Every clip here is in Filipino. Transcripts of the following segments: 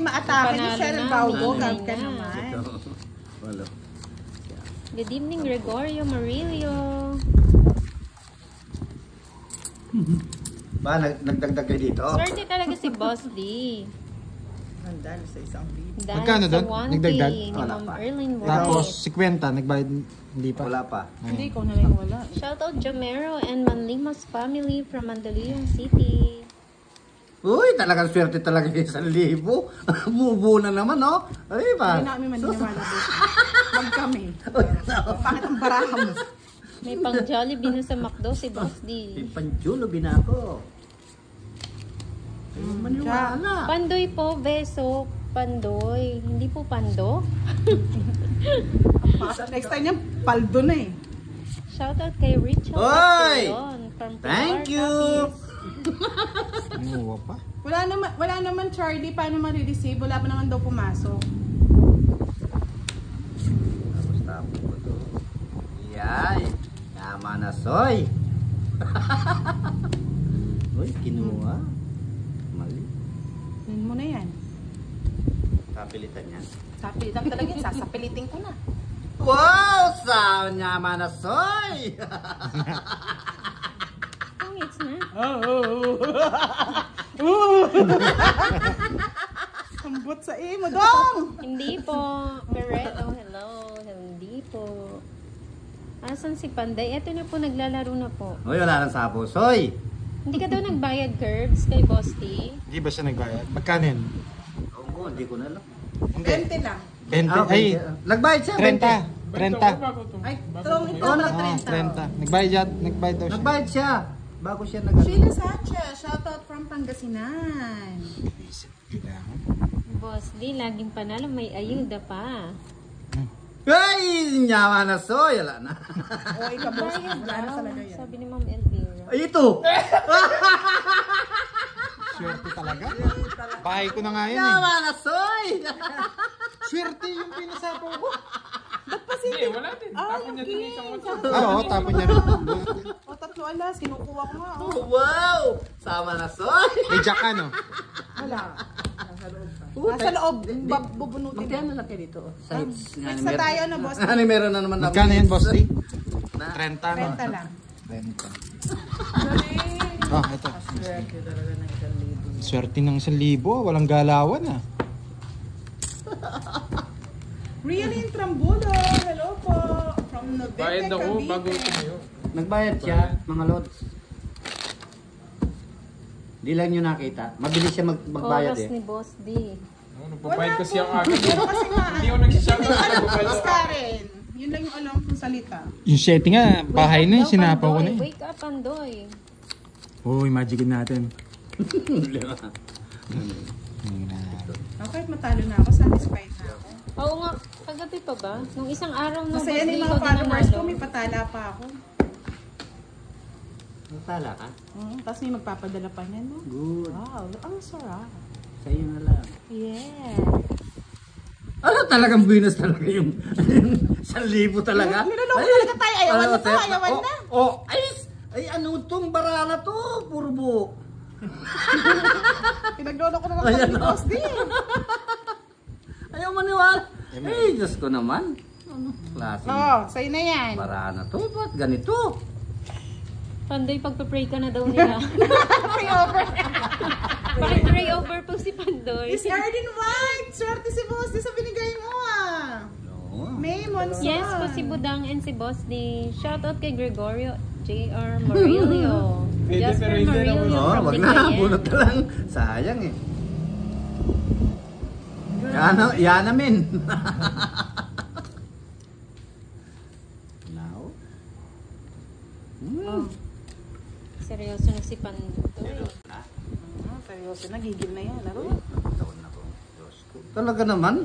maatake ni Cheryl Baugo. Gag ka naman. Walo. Good evening, Gregorio Marilio. Ba, nagdagdag kayo dito? Swerte talaga si Boss D. Nandalo sa isang video. Magkano doon? Nagdagdag? Ni Ma'am Erlyn Boy. Tapos, 50, nagbayad, hindi pa. Wala pa. Hindi, ikaw na lang wala. Shoutout Jamero and Manlimas family from Mandaluyong City. Uy, talagang swerte talaga yung 1,000. Mubo na naman, no? Ay, ba? Hindi namin maniniwala doon. Wag kami. Bakit ang baraha mo? May pang Jollibee na sa McDo si Boss D. Panjulo binako. Ay, maniwala. Pandoy po, beso. Pandoy. Hindi po pando. Next time niya, paldo na eh. Shoutout kay Richard Oy! Castellon from Thank Pilar, you! Capiz. Inuwa pa. Wala naman Charlie, paano ma-receive? Wala pa naman daw pumasok. Tapos ko to. Yay! Tama na, soy! Uy, kinuha. Mali. Yun mo na yan. Kapilitan yan. Sapilitan talaga yan. Sasapilitin ko na. Wow! Sa nyama na, soy! Pangits na. Sambot sa imo, dong! Hindi po. Bereto, hello. Hindi po. Asan si Panday? Eto na po, naglalaro na po. Uy, wala nang sapo, soy! Hindi ka daw nagbayad, Curbs, kay Boss T? Hindi ba siya nagbayad? Magkano yun? Oo, hindi ko na alam. 20 lang. 20, ay, Nagbayad siya, 30. 30. Ay, trong ito Oh, na Ah, 30. 30. Nagbayad daw siya. Nagbayad siya. Bago siya Sheila Sanchez, shoutout from Pangasinan. Boss D, laging panalo, may ayuda pa. Ay! Nyama na, soy! Wala na. O, ikabos. Bayad Wala na daw, talaga yan. sabi ni Ma'am Elvira. Ay, ito! Swerte talaga. Bahay ko na nga yan eh. Nyama na, soy! Swerte yung pinasapaw ko. Hindi, wala din. Tapon niya din isang matulog. Oo, tapon niya rin. O, 3 alas. Kinukuha ko nga. Oh, wow! Sama na, soy! May jack ano? Wala. Nasa loob. Bubunutin. Magkano na lang kayo dito? Sides. Sa tayo na, boss. Ano, meron na naman na. Magkano yan, Boss D? Na? 30 no? 30 lang. 30. Oh, ito. Swerte ng 1,000. Walang galawan ah. Rialyn Trambulo. Hello po. From November, Bayad ako Cavite. bago tumayo. Nagbayad siya, mga lods. Di lang nyo nakita. Mabilis siya magbayad Oras eh. ni Boss D. Nagbabayad kasi ang Wala akin. po. Pero kasi nga, Hindi ako nagsisabi na Boss nagbabayad. Karen. Yun lang yung alam kong salita. Yung setting nga, bahay na yun, sinapaw ko na eh. Wake up, Pandoy. Oo, imagine natin. Kahit matalo na ako, satisfied na ako. Oo nga, kagabi pa ba? Nung isang araw nung Masaya Boss D, yung ikaw mga din followers ko, nanalo. may patala pa ako. Tala ka? Tapos may magpapadala pa niyan, no? Good. Wow, ang sarap. Sa'yo na lang. Yeah. Ano talagang buwinas talaga yung 1,000 talaga? Niloloko talaga tayo. Ayawan na to, ayawan na. Ay, ano tong bara na to? Puro buo. Pinagloloko na lang Ayan, kami, no? boss din. Ayaw maniwala. Ay, Diyos ko naman. Ano klase? Sa'yo na yan. Bara na to? Ba't ganito? Pandoy, pagpa-pray ka na daw nila. Pray over. Pag-pray over po si Pandoy. Miss Arden White. Swerte si boss din sa binigay mo, ah. No. May monster. Yes po si Budang and si Boss D. Shoutout kay Gregorio J.R. Marilio. Pwede, Jasper pero hindi na Marilio Oh, from wag na. Lingayen. Bunot na lang. Sayang eh. Yan namin. Now? Oh. Seryoso na si Pandoy. Seryoso, nagigil na yan. Laro. Taon na ko. Diyos ko. Talaga naman.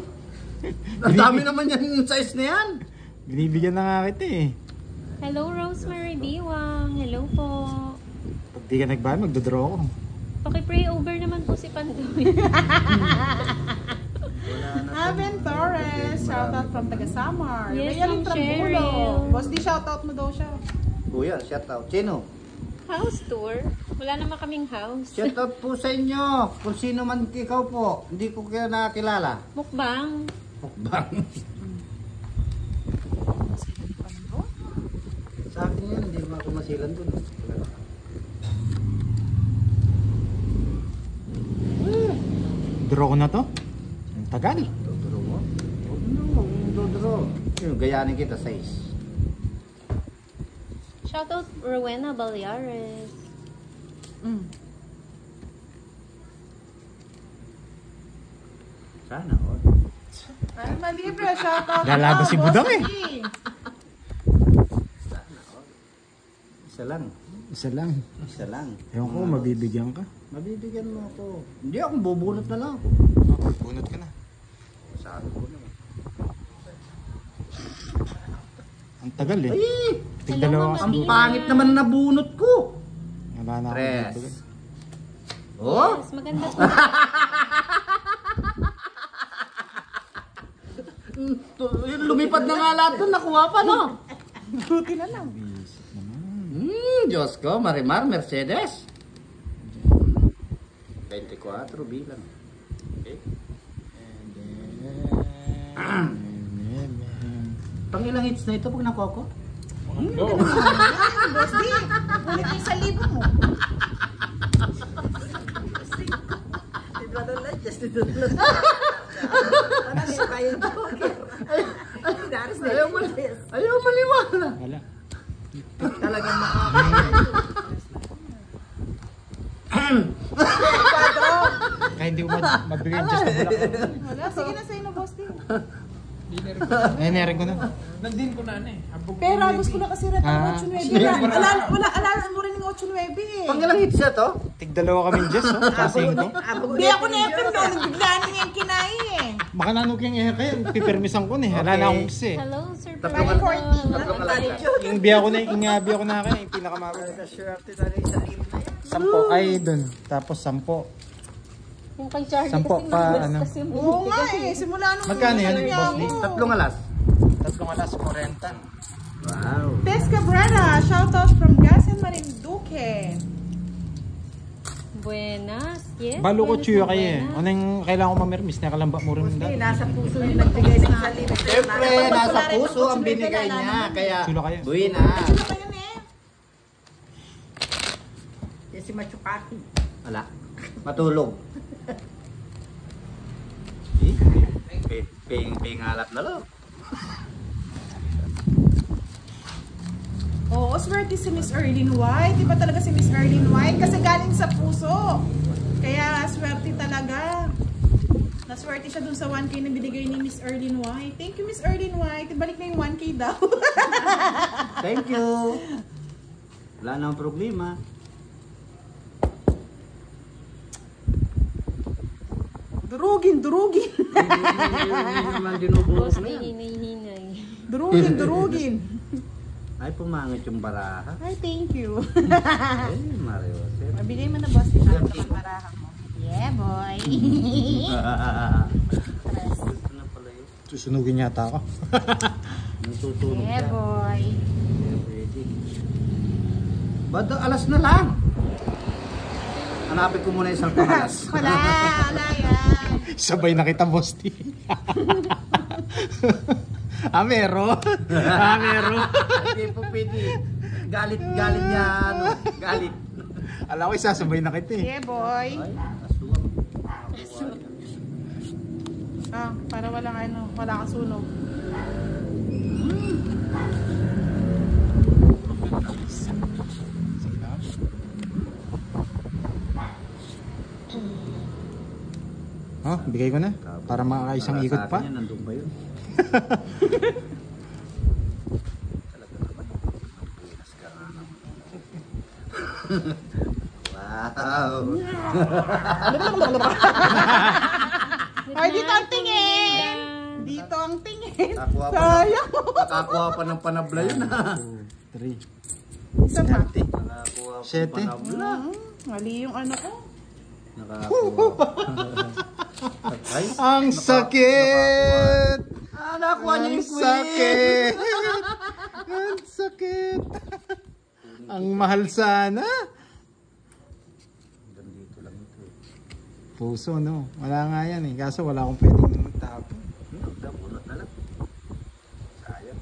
Ang dami naman yung size na yan. Binibigyan na nga kita eh. Hello, Rosemary Biwang. Hello po. Pag di ka nagbayad, magdodraw ako. Paki-pray over naman po si Pandoy. Aven Torres. Shoutout from Taga-Samar. Yes, Rialyn Ma'am Trambulo. Cheryl. Boss di shoutout mo daw siya. Kuya, shout out. Sino? House tour? Wala naman kaming house. Shout out po sa inyo. Kung sino man ikaw po. Hindi ko kayo nakakilala. Mukbang. Mukbang. Sa akin yan, hindi mo ako masilan dun. Draw ko na to. Ang tagal. Dodoro mo? Huwag mo dodoro. Yung gayanin kita, 6. Shoutout Rowena Balyares. Sana, oh. Ay, malibre. Shoutout. Lalago si Budang eh. Sana, oh. Isa lang. Isa lang. Isa lang. Ewan ko, mabibigyan ka. Mabibigyan mo ako. Hindi ako, bubunot na lang ako. Bunot ka na. Sabi ko naman. Ang tagal eh. Ay! Tigdalawa ka Ang siguro. pangit naman na bunot ko. Wala na ako. 3. Oh? Yes, maganda po. Lumipad na nga lahat doon, nakuha pa, no? Buti na lang. Diyos ko, Marimar, Mercedes. 24 bilang. Okay. Pangilang hits na ito pag nakuha ko? Boss D, ulit yung 1,000 mo. Ayaw maliwala. Wala. Talagang Kaya hindi ko magbigay yung just na bulak. wala. Sige na sa'yo na, Boss D. Nainarin ko na. Nagdin ko na eh. Abog Pero abos ko na kasi rata Ah. 8-9. Alaala mo rin ng 8-9 eh. Pangilang hits na to? Tigdalawa kaming just, oh. Kasing ko. Hindi ako na FM doon. Bigla niya yung kinain eh. Baka nanog yung eher kayo. Pipirmisan ko na eh. Wala na akong kasi eh. Hello, Sir Tatlong Fernando. Tatlong alas. Yung biya ko na, ingabi ako na kayo. Yung pinakamagod. Sampo. Ay, dun. Tapos 10. Yung kay Charlie Sampo kasi pa, mabilis ano. kasi yung Oo buti nga kasi. eh. Simula nung Magkano yan, niya Boss ako. D? 3 alas. 3 alas, 40. Wow. Tess Cabrera, shoutout from Gasen Marinduque. Buenas. Yes. Balo ko buenas chuyo na kayo eh. buenas. Ano yung kailangan ko mamirmis? Nakalamba mo rin dati. Nasa puso yung nagbigay ng 1,000. Siyempre, nasa puso ang binigay niya. Kaya, Sulo kayo. buwina. Ano ba yun eh? Yan si Machukaki. Wala. Matulog. Pingalap na lang. Oo, swerte si Miss Erlyn White. Iba talaga si Miss Erlyn White kasi galing sa puso. Kaya swerte talaga. Naswerte siya dun sa 1K na binigay ni Miss Erlyn White. Thank you, Miss Erlyn White. Ibalik na yung 1K daw. Thank you. Wala nang problema. Durugin, durugin. Hindi naman dinubulok Boss na D, yan. hinay-hinay. Durugin, durugin. Ay, pumangit yung baraha. Ay, thank you. Ay, Mario. Mabigay mo na, boss. Ito ang baraha mo. Yeah, boy. Ano pala yun? Susunugin yata ako. Nasusunog Yeah, siya. boy. Yeah, pwede. Ba't alas na lang? Hanapin ko muna isang pangalas. Wala, wala yan. Sabay na kita, Boss D. Meron. Meron. Hindi po pwede. Galit niya, ano, galit. Alam ko, isasabay na kita eh. Yeah, boy. Ay, aswang. Ah, para walang ano, wala kang sunog. Oh, bigay ko na. Para makakaisang ikot pa. Sa akin yan, nandun ba yun? Talaga naman. Pinas ka nga naman. Wow. Ay, dito ang tingin! Dito ang tingin! Sayang! Nakakuha pa ng panabla yun ha. 3. Isa pa. Nakakuha pa ng Siyete. panabla. Mali yung ano ko. Nakakuha. Ay, Ang sakit! nakuha niya Ang yung queen. sakit! Ang sakit! Ang mahal sana. Dito lang ito eh. Puso, no? Wala nga yan eh. Kaso wala akong pwedeng tapon. Nabunot na lang. Sayang.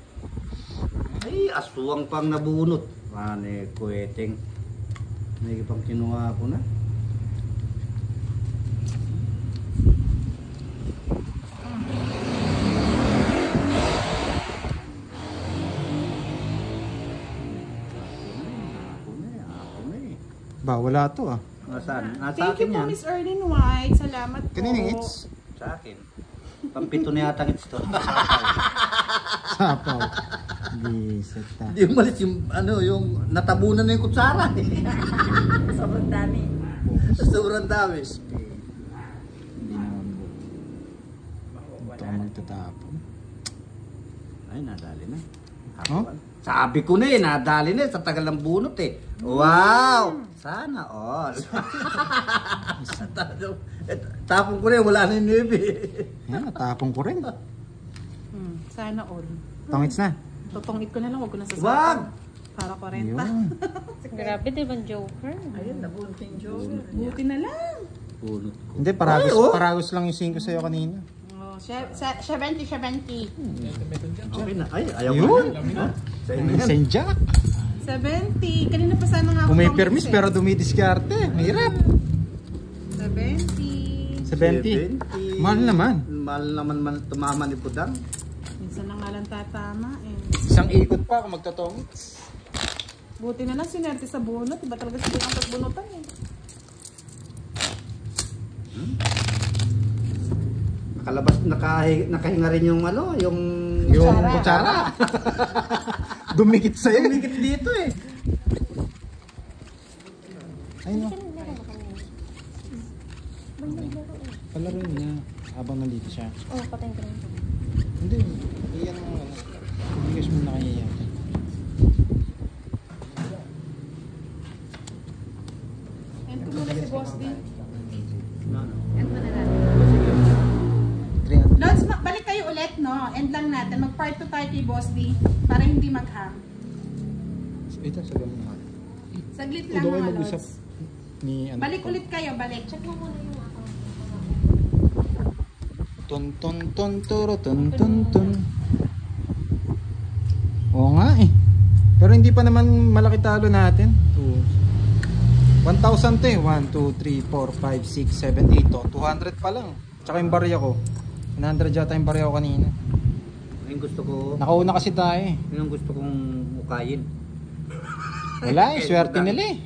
Ay, aswang pang nabunot. Mane, kuweteng. May pang kinuha ko na. Ba, wala to ah. Saan? Sa Thank you akin po, yan. Miss Erlyn White. Salamat po. Kaninang hits? Sa akin. Pampito na yata ito. Sapaw. Bisit ta. Hindi umalis yung, ano, yung natabunan na yung kutsara. Sobrang dami. Sobrang dami. Hindi naman po. Ito ang magtatapon. Ay, nadali na. Huh? Sabi ko na eh, nadali na sa tagal ng bunot eh. Wow! Sana all. Tapong ko rin, wala na yung nebe. Yan, natapon ko rin. Sana all. Tongits na. Tutungit ko na lang, huwag ko na sasabi. Wag! Para 40. Yun. Grabe, di ba Joker? Ayun, nabunot yung joker. Buti na lang. Bunot ko. Hindi, paragos, Ay, oh. paragos lang yung 5 sa'yo kanina. Oh, 70. Okay na. Ay, ayaw Yun. ko na. Sa inyo yan. St. Jack. 70. Kanina pa sana nga ako Kung may tungit permis eh. pero dumidiskarte. Mahirap. 70. 70. Mahal naman. Mahal naman tumama ni Pudang. Minsan na nga lang tatama eh. Isang ikot pa kung magtotongits. Buti na lang sinerte sa bunot. Iba talaga siguro ang pagbunutan eh. Nakalabas, nakahinga rin yung ano, yung Kutsara. Dumikit sa'yo. Dumikit dito eh. Ay no. Palaruin niya habang nandito siya. Oh, patay ka rin. Hindi. Iyan ang ano. Bigas mo na kanya yan. End ko muna si Boss D. End mo na natin. 300. Lods, balik kayo ulit, no? End lang natin. Mag-part 2 tayo kay Boss D para hindi mag-hang. Ito, sa ganun na. Saglit lang Udo kayo mga mag-usap Lods. ni ano. Balik ulit kayo, balik. Check mo muna yung account. Ton ton ton toro ton ton ton. Oo nga eh. Pero hindi pa naman malaki talo natin. 1,000 to eh. 1, 2, 3, 4, 5, 6, 7, 8 to. 200 pa lang. Tsaka yung barya ko. 100 yata yung barya ko kanina. Yung gusto ko, Nakauna kasi tayo eh. yung gusto kong mukayin. Wala eh. Swerte nila eh.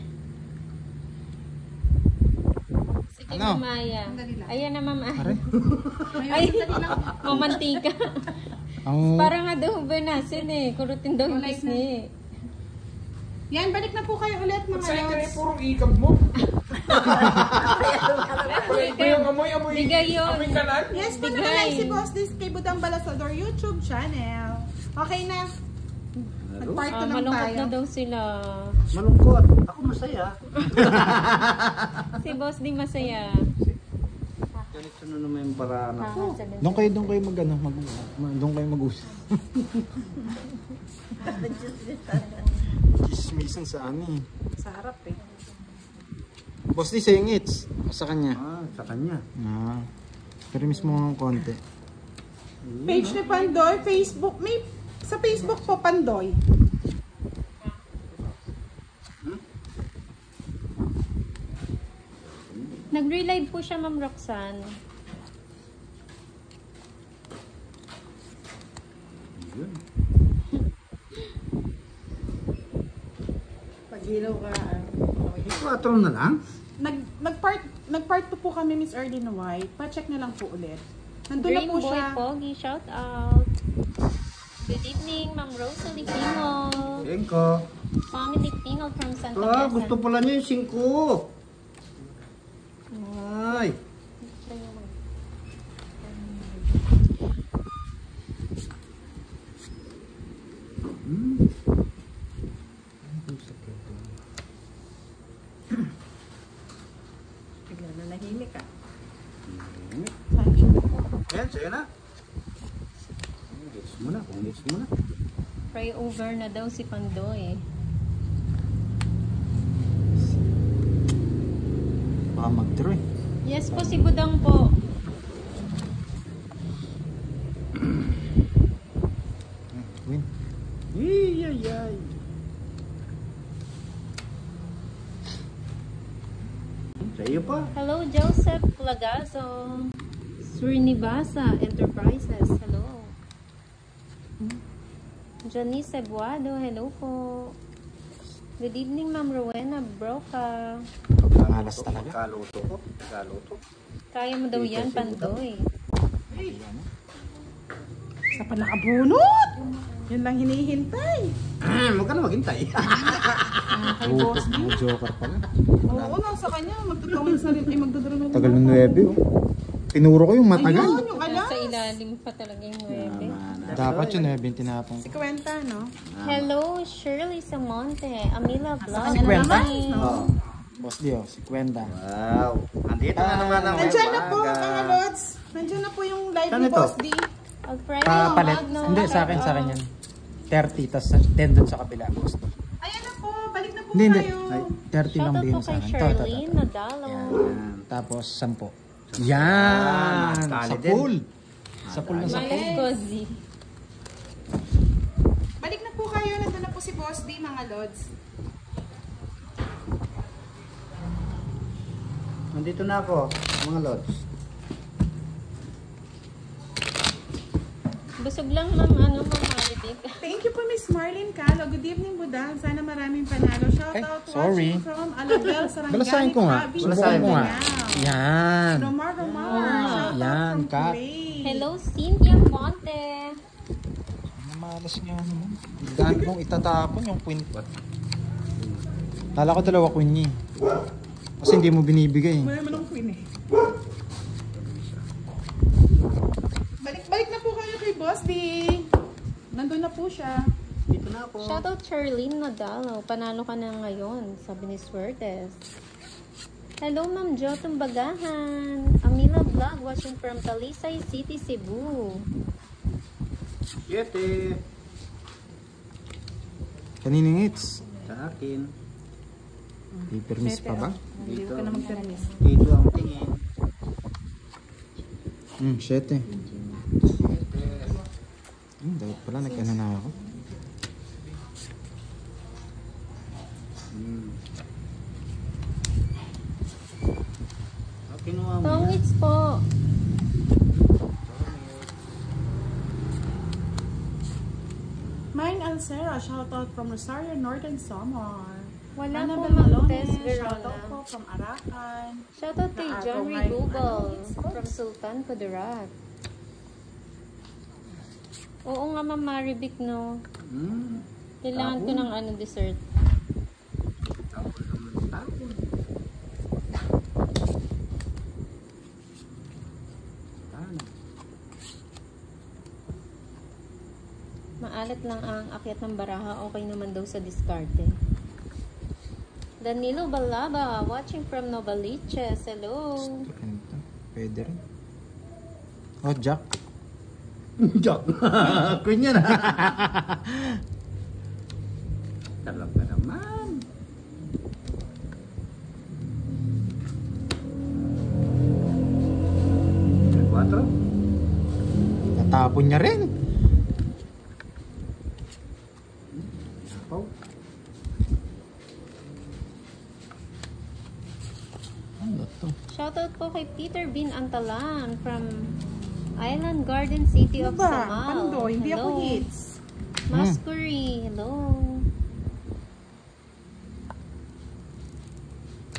Sige, Ano? Maya. Ayan na, Mama. Pare. Ay, mamantika. Ang Parang nga daw benasin eh. Kurutin daw yung Kulay kiss niya eh. Yan, balik na po kayo ulit mga Sa'yo ka rin Lods. puro ikab mo. Ito yung amoy. Bigay yun. Amoy kanan. Yes, po Bigay. na si Boss D kay Budang Balasador YouTube channel. Okay na. Mag-part 2 lang Malungkot tayo. na daw sila. Malungkot. Ako masaya. Si Boss di masaya. Ganito na naman yung paraan ako. doon kayo doon kayo mag-usap. Chismisan sa ano eh. Sa harap eh. Boss di saying it's sa kanya. Sa kanya. Ah. Pero mismo ng konti. Page ni Pandoy, Facebook. May sa Facebook po, Pandoy. Nag-relive po siya, Ma'am Roxanne. Yun. Pag-ilaw ka. 4 na lang. Nag-part 2 po kami, Miss Erlyn White. Pa-check na lang po ulit. Nandun na Green po Boy siya. Pogi, shout out. Good evening, Ma'am Rosalie Pingol. Engko. Family Pingol from Santa Ah, Mesa. gusto pala niya yung 5. Ay. Bigla na nahimik ka. Ayan, sa'yo na. Gets mo na, kung gets mo na. Pray over na daw si Pandoy. Baka mag-draw eh. Yes po, si Budang po. Win. Iyayay. Sa iyo pa. Hello, Joseph Plagazo. Srinivasa Enterprises. Hello. Janice Buado. Hello po. Good evening, Ma'am Rowena Broca. Malas talaga. Kaluto ko. Kaluto. Kaya mo daw yan, Pandoy. Sa pa nakabunot. Yun lang hinihintay. Huwag ka na maghintay. Kay Boss D. Mga joker pala. Oo, nasa kanya. Magtutawin sa rin. Ay, magdodoro na. Tagal ng 9 oh. Tinuro ko yung matagal. Ayun, yung alas. Nasa ilalim pa talaga yung 9. Dapat yun 9 tinapong. Si Kwenta, no? Hello, Shirley Samonte. Amila Vlog. Si Kwenta? Oo. Boss Dio, si Kwenda. Wow. Andito na naman ang Nandiyan na po, umaga. mga Lods. Nandiyan na po yung live Saan ni ito? Boss D. Alfredo Papalit. Magno. Hindi, sa akin yan. 30, tas 10 dun sa kabila. Boss. Ayan na po, balik na po Hindi, hindi. kayo. Ay, 30 lang Shoutout din po sa kay akin. Charlene Nadalo. Yan. Tapos 10. Yan! tali Sa din. pool. Sa pool na sa pool. Males Cozy. Balik na po kayo, nandun na po si Boss D, mga Lods. Nandito na ako, mga lods. Busog lang ma'am, Maridik. Thank you po, Miss Marlene Calo. Good evening, Budang. Sana maraming panalo. Shoutout sorry. watching from Alabel, Sarangani, Balasahin ko nga. Province, Balasahin ko nga. Mindanao. Yan. Romar. Shoutout Yan, from Kat. Kuwait. Hello, Cynthia Fonte. Malas nga naman. Dahil kong itatapon yung queen pot. Kala ko dalawa queen niya. Kasi hindi mo binibigay. Wala mo ng queen eh. Balik na po kayo kay Boss D. Nandun na po siya. Dito na ako. Shoutout Charlene Nadalo. Panalo ka na ngayon, sabi ni Swertes. Hello, Ma'am Jo Tumbagahan. Amila Vlog watching from Talisay City, Cebu. 7. Kaninong hits? Sa akin. Paper miss pa ba? Hindi ka na mag-permis. Dito ang tingin. 7. Dapat pala nag-ano na ako. Kinuha mo. Tongits po. Mine Alcera, shoutout from Rosario, Northern Samar. Wala po, Annabel Ma'am Malone, Tess shoutout Verona. po from Arakan. Shoutout kay John Rigubal from Sultan Kudarat. Oo nga, Ma'am Maribik, no? Kailangan ko ng dessert. Maalat lang ang akyat ng baraha. Okay naman daw sa diskarte. Danilo Balaba, watching from Novaliches. Hello. Pwede rin. Oh, Jack. Jack. Queen yan ha. Talap ka naman. Quatro. Natapon niya rin. Oh. Ano to? Shoutout po kay Peter Bin Antalan from Island Garden City of Diba? Samal. Pandoy, hindi ako Hello. hits. Mascuri, hello.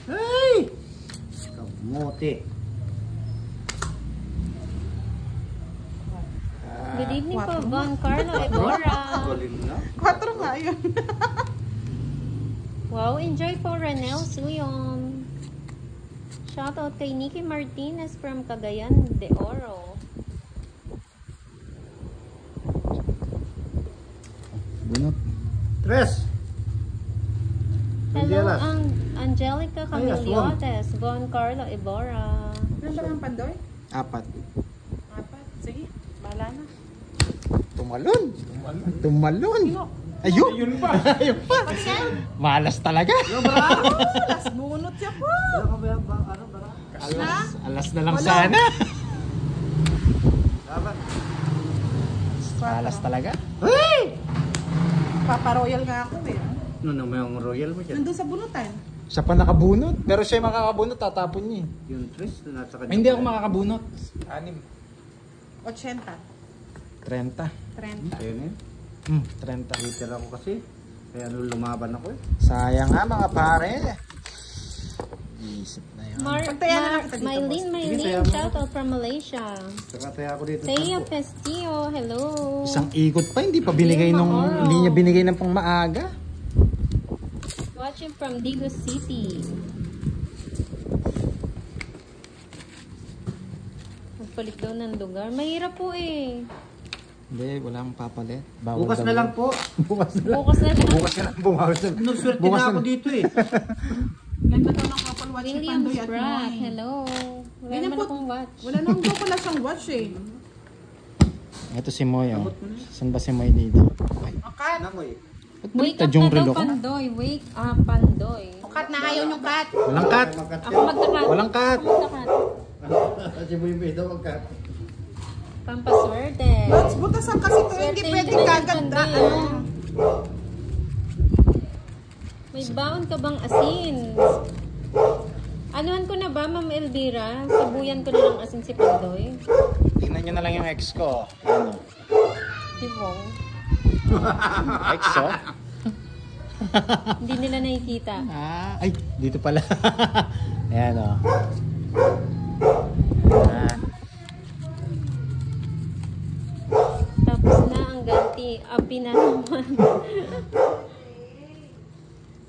Hey! Kamote. Good evening po, Quatro. Von Carlo Ebora. Galing na. 4 nga yun. Wow, enjoy po Ranel Suyon. Shoutout kay Nikki Martinez from Cagayan de Oro. Bunot. Tres. Hello, Alas. ang Angelica Ay, aswang. Camiliotes, Von Carlo Ebora. Ilan ba ang Pandoy? 4. 4. Sige, bahala na. Tumalon. Tumalon. Ayun. Yun pa. Ayun pa. Malas talaga. Last bunot siya po. Ano ba? Ano ba? Alas na lang Wala. sana. Dapat. Alas talaga. Papa-royal nga ako eh. Ano naman yung royal mo dyan? Nandun sa bunutan. Siya pa nakabunot. Pero siya yung makakabunot, tatapon niya. Yung Tris na nasa kanya. Ay, hindi ako makakabunot. 80. 30. 30. Ayun eh. 30. Twitter ako kasi. Kaya nung lumaban ako eh. Sayang nga mga pare. Isip na yun. Pagtaya na lang kita dito, Mylene, Sige, Mylene, taya mo. shout out from Malaysia. Saka tayo ako dito. Taya Sampo. Festillo, hello. Isang ikot pa, hindi pa binigay nung, hindi niya binigay ng pang maaga. Watching from Digos City. Magpalit daw ng lugar. Mahirap po eh. Hindi, walang papalit. Bawal Bukas daw na yun. lang po. Bukas na lang. Bukas na lang. Bukas na lang. Bukas na lang. Nuswerte Bukas na na ako lang. dito eh. Ganda daw ng couple watch ni Williams Pandoy at Brat, Noy. hello. Wala Ganyan naman po. akong watch. Wala nang daw pala siyang watch eh. Ito si Moy. Oh. Saan ba si Moy dito? Ay, Kat. Namoy. ba't Wake baliktad up yung na daw, relo ko? Pandoy. Wake up, Pandoy. Kat na ayaw niyong kat. Walang cut. Ako magtakat. Walang cut. Ako magtakat. Kasi mo yung bedo magkat. Pampaswerte. Lots, butasan kasi ito. Hindi Swerte pwede yung kagad. Pandoy, ah. May baon ka bang asin? Anuhan ko na ba, Ma'am Elvira? Sabuyan ko na ng asin si Pandoy. Tingnan nyo na lang yung ex ko. Ano? Si Bong. Ex, oh? Hindi nila nakikita. Ay, dito pala. Ayan, oh. Ayan. Tapos na ang ganti. Api na naman.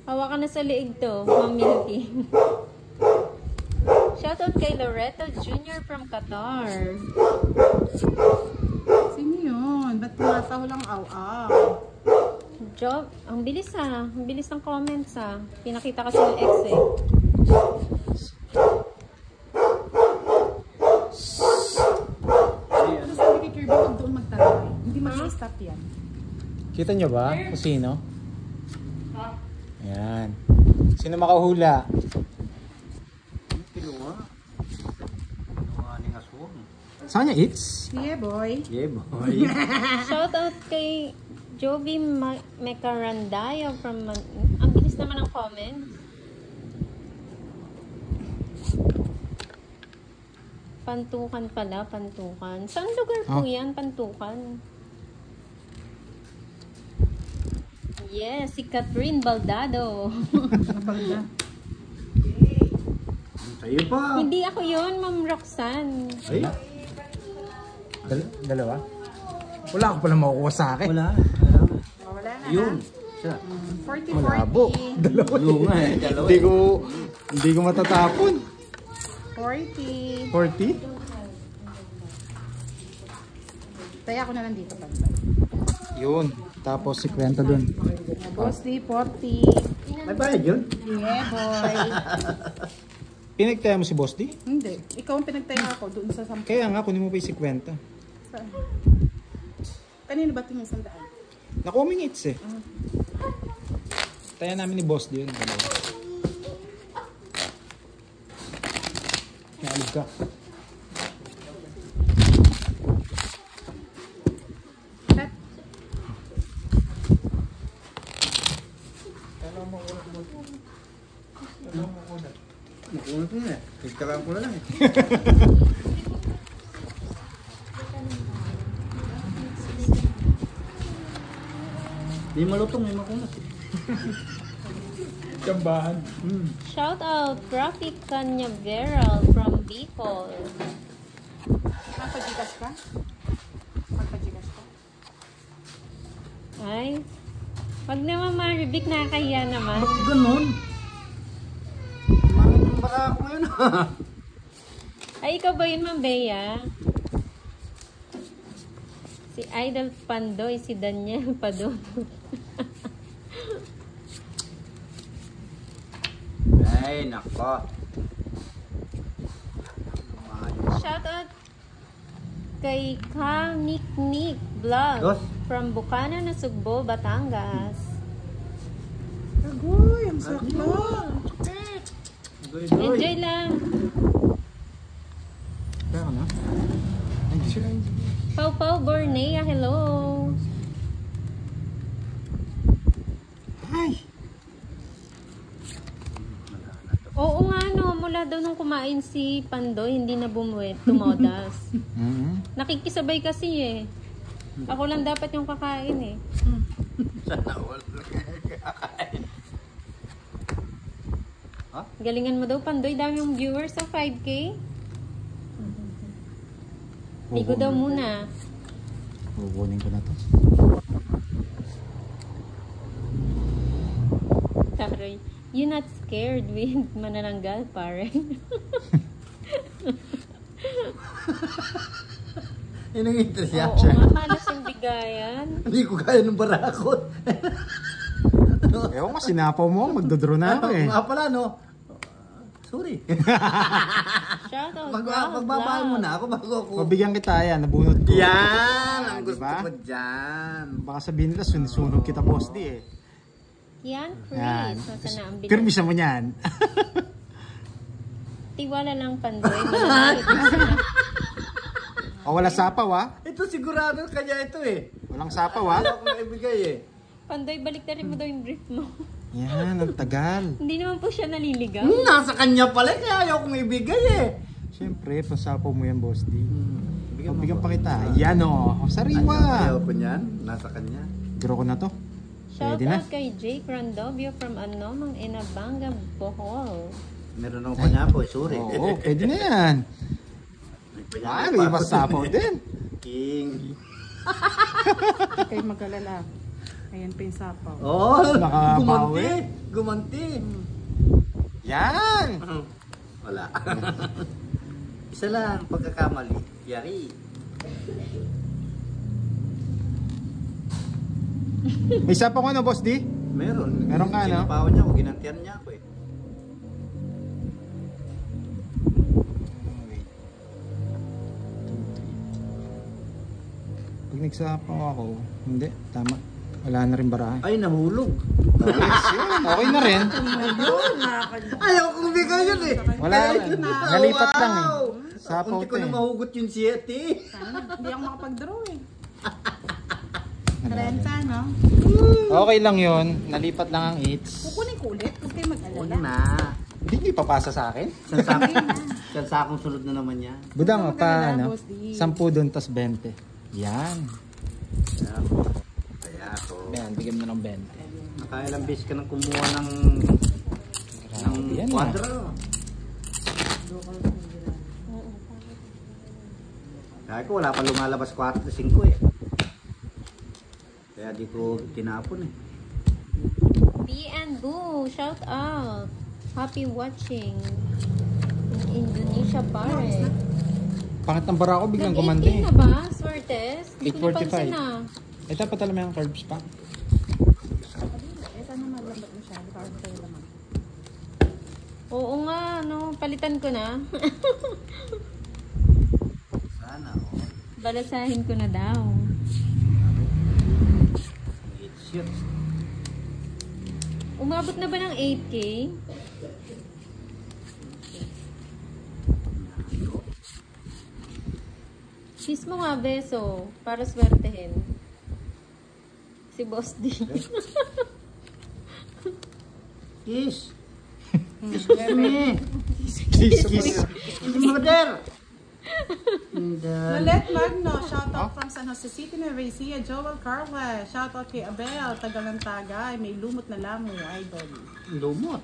Hawakan na sa liig to, Ma'am Milky. Shoutout kay Loreto Jr. from Qatar. Sino yun? Ba't tumataho lang aw-aw? Job, ang bilis ah. Ang bilis ng comments ah. Pinakita kasi yung ex eh. Ano sabi kay Kirby, huwag doon magtaray. Hindi mag-stop yan. Kita nyo ba kung sino? Ayan. Sino makahula? Kinuha. Kinuha ni aswang. Saan niya it's? Yeah, boy. Yeah boy. Shoutout kay Jovi Mecarandayo from... Ang bilis naman ng comments. Pantukan pala, Pantukan. Saan lugar po yan, Pantukan? Yes, si Catherine Baldado. Sa'yo pa. Hindi ako yun, Ma'am Roxanne. Ay, Dalawa? Wala ako pala makukuha sa akin. wala. Wala na. Yun. Siya. 40-40. Malabo. Dalawa. Lunga eh. Dalawa Hindi eh. hindi ko matatapon. 40. 40? Taya ko na lang dito. Yun. Tapos si Kwenta dun. Boss D, 40. May bayad yun? Yeah, boy. Pinagtaya mo si Boss D? Hindi. Ikaw ang pinagtaya ako doon sa 10. Kaya nga, kunin mo pa yung si Kwenta. Kanino ba tingin 100? Nakuha mo yung hits eh. Taya namin ni Boss D yun. Naalog ka. Kat. Nakuha ko na eh. Tigtalaan ko na lang eh. Di malutong, may makunat eh. Kambahan. Shoutout Rafi Canyaveral from Bicol. Magpajikas ka? Magpajikas ka? Ay, wag naman Maribik, nakakahiya naman. Ba't ganun? Manit yung baka ako ngayon ha. Ay, ikaw ba yun, Ma'am Bea? Si Idol Pandoy, si Daniel Padon. Ay, nako. Shoutout kay Ka Nick Nick Vlog Dos. from Bukana na Sugbo, Batangas. Agoy, ang sakto. Doy, doy. Enjoy lang. Pau Pau Bornea, hello. Ay! Oo nga no, mula daw nung kumain si Pandoy, hindi na bumuwet, tumodas. Nakikisabay kasi eh. Ako lang dapat yung kakain eh. Sana all kakain. Ha? Galingan mo daw Pandoy, dami yung viewers sa 5K. Ligo daw muna. Kukunin ko na to. Taray, you not scared with manananggal pare. Yun ang interest yan. Oo nga, malas yung bigayan. Hindi ko kaya ng barakot. Ewan ka, sinapaw mo, magdodraw na ako eh. Nga pala, no? Sorry. Shoutout. Magbabahay muna ako bago ako. Pabigyan kita yan, nabunot ko. Yan! Ang gusto Diba? ko dyan. Baka sabihin nila, sunod kita boss di eh. Yan, Yan. Chris. Sana ang bilis. Pirmisa mo niyan. Tiwala lang Pandoy. Malalait na sila. O wala sapaw ah. Ito sigurado kanya ito eh. Walang sapaw ah. Wala akong ibigay eh. Pandoy, balik na rin mo daw yung brief mo. Yan, ang tagal. Hindi naman po siya naliligaw. Nasa kanya pala kaya ayaw kong ibigay eh. Siyempre, pasapaw mo yan boss di. Pabigyan mo pa ba? kita. Yan o, sariwa. Ayaw ko niyan. Nasa kanya. Draw ko na to. Pwede na. Shoutout kay Jake Randovio from Anomang Inabanga, Bohol. Meron akong kanya po. Sorry. Oo, pwede na yan. Ay, may pasapaw din. King. Kayo mag-alala. Ayan pa yung sapaw. Oh, Nakabawi. Gumanti. Yan. Wala. Isa lang pagkakamali. Yari. May sapaw ka na boss di? Meron. Meron ka, no? Sinapawan niya ako. Ginantian niya ako eh. Pag nagsapaw ako, hindi, tama. Wala na rin barahan. Ay, nahulog. Okay na rin. Ayaw kong bigay yun eh. Wala rin. Nalipat lang eh. Sapaw Unti ko to na eh. mahugot yung 7. Sana, hindi ako makapag-draw eh. 30, no? Okay lang yun. Nalipat lang ang 8s. Kukunin ko ulit. Huwag kayo mag-alala. Una na. Hindi nyo ipapasa sa akin? Sansakong sunod na naman yan. Budang Huwag pa, mag-alala, ano? Boss D. 10 doon, tas 20. Yan. Kaya ako. Yan, bigyan mo ng 20. Nakailang beses ka nang kumuha ng Grabe yan ah. kwadro. Kaya ko wala pa lumalabas 4 to 5 eh. Kaya di ko tinapon eh. B and Boo, shout out. Happy watching. In Indonesia pare. Pangit ng bara ko, biglang Nag-8K kumante. na ba? Swertes? Hindi ko 8:45. napansin na. Eh, dapat alam mo yung carbs pa. Ito naman, lambat masyado. Parang tayo naman. Oo nga, no. Palitan ko na. Sana oh. Balasahin ko na daw. It's yun. Umabot na ba ng 8K? Kiss mo nga, beso. Para swertehin. Si Boss D. Kiss. Kiss me. Kiss, kiss. Mother. Malet Magno, shoutout from San Jose City, Nueva Ecija. Joel Carla, shoutout kay Abel, Tagalantagay. May lumot na lamo, idol. Lumot.